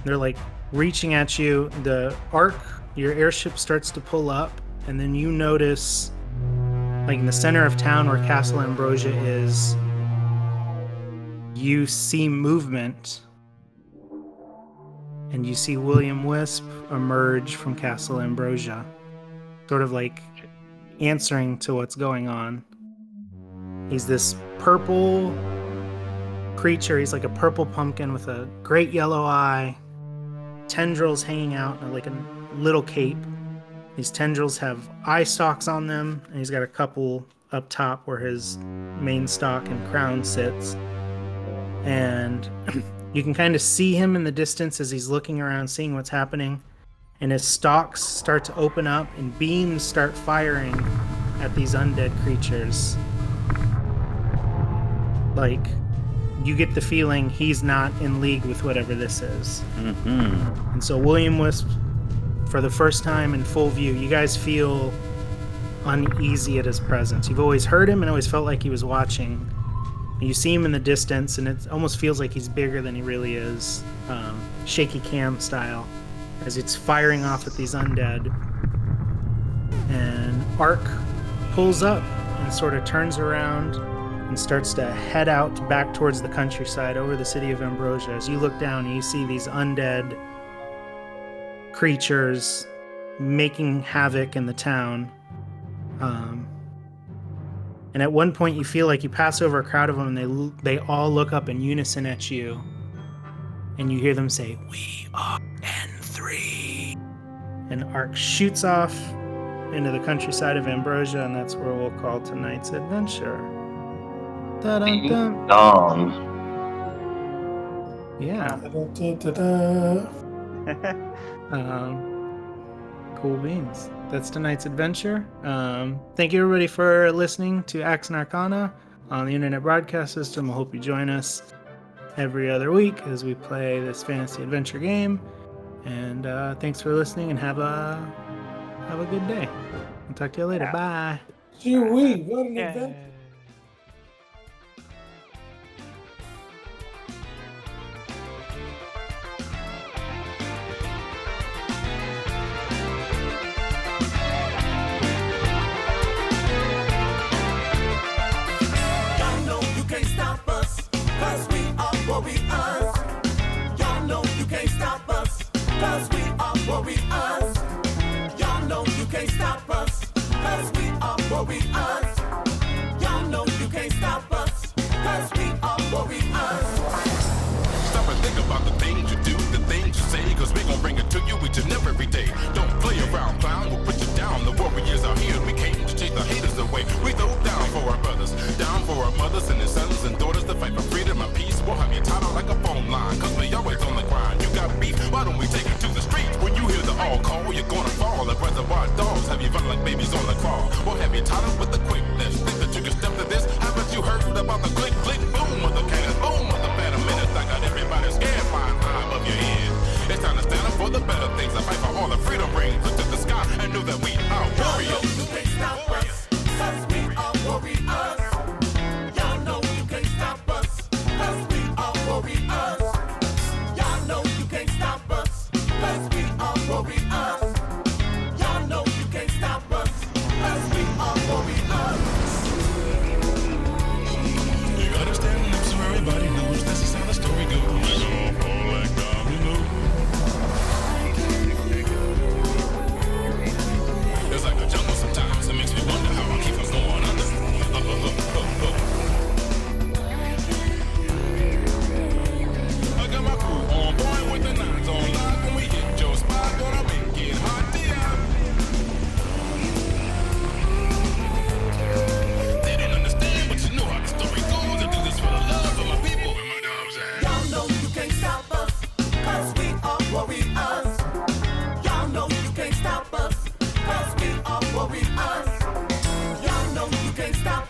They're like reaching at you. The arc, your airship starts to pull up, and then you notice, like in the center of town where Castle Ambrosia is, you see movement, and you see William Wisp emerge from Castle Ambrosia, sort of like answering to what's going on. He's this purple creature. He's like a purple pumpkin with a great yellow eye, tendrils hanging out like a little cape. These tendrils have eye stalks on them, and he's got a couple up top where his main stalk and crown sits. And you can kind of see him in the distance as he's looking around, seeing what's happening. And his stalks start to open up, and beams start firing at these undead creatures. Like, you get the feeling he's not in league with whatever this is. Mm-hmm. And so William Wisp, for the first time in full view, you guys feel uneasy at his presence. You've always heard him and always felt like he was watching. You see him in the distance, and it almost feels like he's bigger than he really is, shaky cam style, as it's firing off at these undead. And Ark pulls up and sort of turns around and starts to head out back towards the countryside over the city of Ambrosia. As you look down, you see these undead creatures making havoc in the town. And at one point you feel like you pass over a crowd of them, and they all look up in unison at you, and you hear them say, "We are N3." And Ark shoots off into the countryside of Ambrosia, and that's where we'll call tonight's adventure. Da-dun-dun. Yeah. Cool beans. That's tonight's adventure. Thank you everybody for listening to AXE+ARCANA on the internet broadcast system. I hope you join us every other week as we play this fantasy adventure game. And thanks for listening, and have a good day. I'll talk to you later. Bye. Gee, what an adventure. Every day. Don't play around, clown. We'll put you down. The warriors are here. We came to chase the haters away. way. We throw down for our brothers, down for our mothers and their sons and daughters to fight for freedom and peace. We'll have you tied out like a phone line, cause we always on the grind. You got beef, why don't we take it to the streets? When you hear the all call, you're gonna fall. Like reservoir dogs, have you running like babies on the crawl? We'll have you tied up with the quickness. Think that you can step to this? Haven't you heard about the click, click, boom of the cannons, boom of the better minutes? I got everybody scared, flying high above your head. It's time to stand up for the better things and fight for all the freedom rings. Look to the sky and know that we are warriors. You can't stop us, cause we are warriors. Y'all know you can't stop us, cause we are warriors. Y'all know you can't stop us, cause we are warriors. Y'all know you can't stop us, cause we are warriors. You gotta stand up so everybody knows this is how the story goes. We're gonna fall like dominoes. It's like a jungle sometimes. It makes me wonder how I keep from going under. I got my crew on point with the nines on lock. When we hit your spot, gonna make it hot. They don't understand, but you know how the story goes. I do this for the love of my people. Where my dogs at? Y'all know you can't stop us, cause we are warriors. Y'all know you can't stop us, cause we are warriors. Y'all know you can't stop